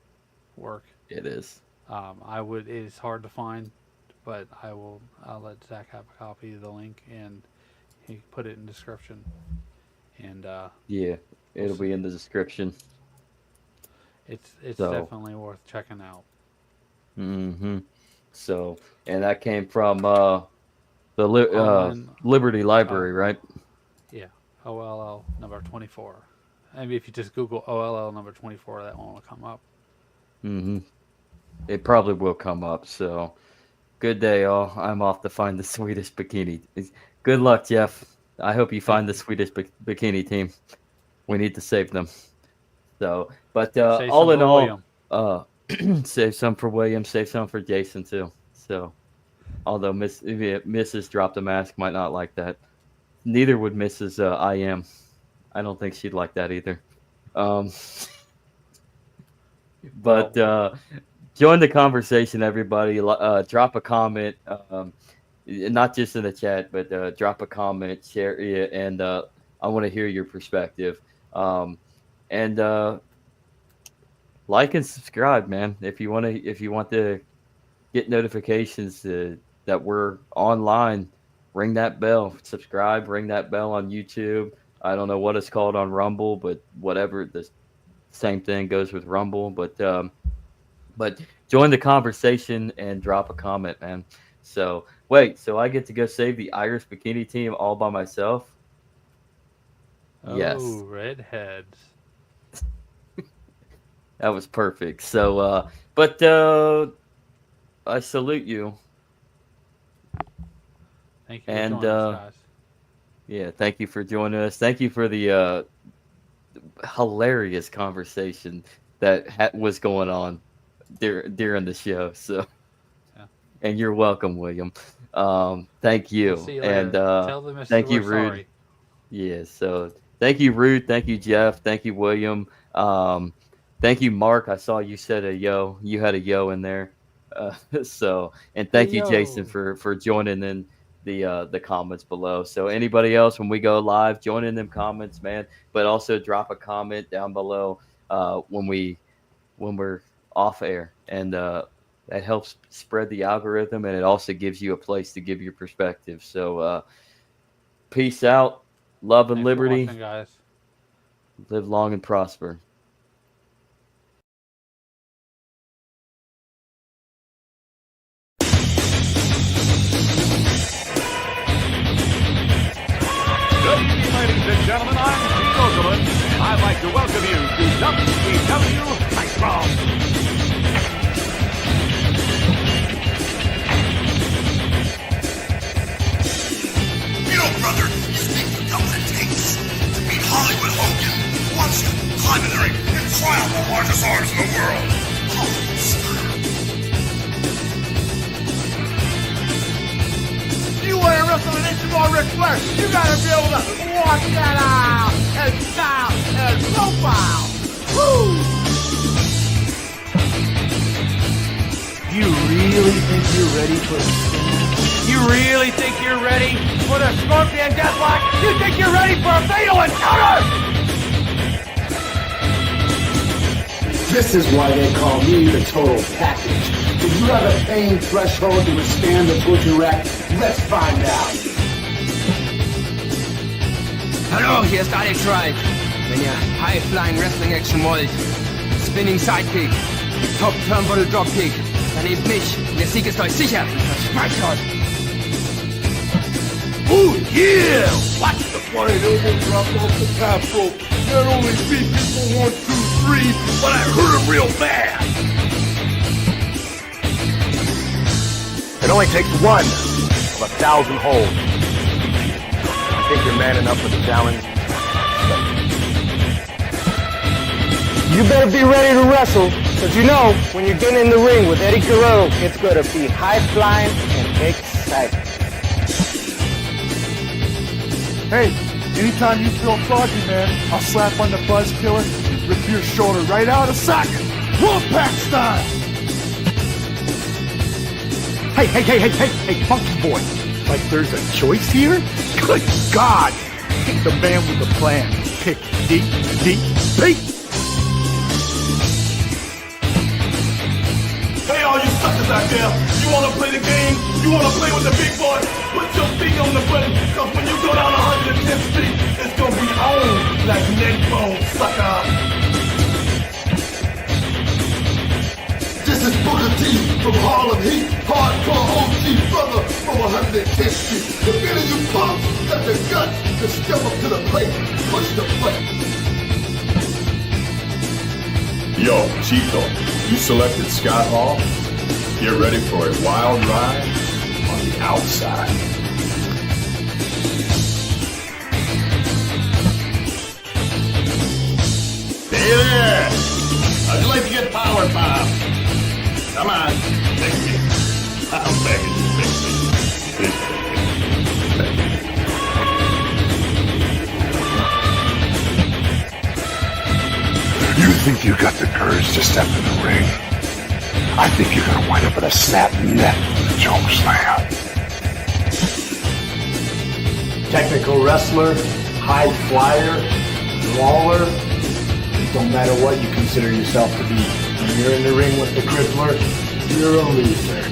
work. It is. It is hard to find, but I'll let Zach have a copy of the link and he can put it in the description. And yeah, it'll be in the description. It's definitely worth checking out. Mm-hmm. So, and that came from the Liberty Library, right? Yeah, OLL number 24. Maybe if you just Google OLL number 24, that one will come up. Mm-hmm. It probably will come up. So, good day, all. I'm off to find the Swedish bikini. Good luck, Jeff. I hope you find the Swedish bikini team. We need to save them. So, but all in all, save some for William, save some for Jason too. So, although Mrs. Drop the Mask might not like that, neither would Mrs. I Am. I don't think she'd like that either. But join the conversation, everybody. Drop a comment. Not just in the chat, but drop a comment, share it, and I want to hear your perspective. And like and subscribe, man. If you want to get notifications that we're online, ring that bell. Subscribe, ring that bell on YouTube. I don't know what it's called on Rumble, but whatever, the same thing goes with Rumble. But join the conversation and drop a comment, man. So wait, so I get to go save the Irish bikini team all by myself? Oh, yes. redheads. That was perfect. So, but I salute you. Thank you for joining us, guys. Yeah, thank you for joining us. Thank you for the hilarious conversation that was going on during the show. So. And you're welcome, William. Thank you. We'll see you later. And tell them thank you, Rude. Sorry. Yeah, so thank you, Rude. Thank you, Jeff. Thank you, William. Thank you, Mark. I saw you said a yo. You had a yo in there. So, and thank you, Jason, for joining in the comments below. So anybody else, when we go live, join in them comments, man. But also drop a comment down below when we're off air, and that helps spread the algorithm, and it also gives you a place to give your perspective. So, peace out, love and liberty. Thanks for watching, guys. Live long and prosper. Good evening, ladies and gentlemen. I'm Steve Okerlund. I'd like to welcome you to WCW Nitro. Brother, you think you know what it takes to beat Hollywood Hogan, who wants you to climb in the ring and try out the largest arms in the world? Holy wrestle an inch more Ric Flair, you gotta be able to walk that out and style and profile. Woo! You really think you're ready for the You really think you're ready for the Scorpion Deathlock? You think you're ready for a fatal encounter? This is why they call me the total package. Did you have a pain threshold to withstand the butcher rack? Let's find out. Hallo, hier ist Alex Wright. Wenn ihr High-Flying Wrestling Action wollt, Spinning Sidekick, Top Turnbuckle Dropkick, dann nehmt mich. Der Sieg ist euch sicher. Versprecht euch. Oh yeah! Watch the flying elbow drop off the top rope. Not only beat people 1, 2, 3, but I hurt him real bad. It only takes one of 1,000 holds. I think you're man enough for the challenge. You better be ready to wrestle, because you know, when you get in the ring with Eddie Guerrero, it's going to be high-flying and exciting. Hey, anytime you feel froggy, man, I'll slap on the buzz killer, rip your shoulder right out of socket. Wolfpack style! Hey, funky boy. Like there's a choice here? Good God! Pick the man with the plan. Pick DDP! Hey, all you suckers out there, you wanna play the game? You wanna play with the big boy? Put your feet on the button, cause when you go down 110th Street, it's gonna be on like neck bone, sucker. This is Booker T from Harlem Heat, hardcore OG brother from 110th Street. If any of you punks got the guts to step up to the plate, push the button. Yo, Chico, you selected Scott Hall? Get ready for a wild ride on the outside. Hey there! How'd you like to get power pop? Come on, take me. I'm begging you, take me. You think you got the courage to step in the ring? I think you're gonna wind up with a snap neck with a choke slam. Technical wrestler, high flyer, brawler. It don't matter what you consider yourself to be. When you're in the ring with the crippler, you're a loser.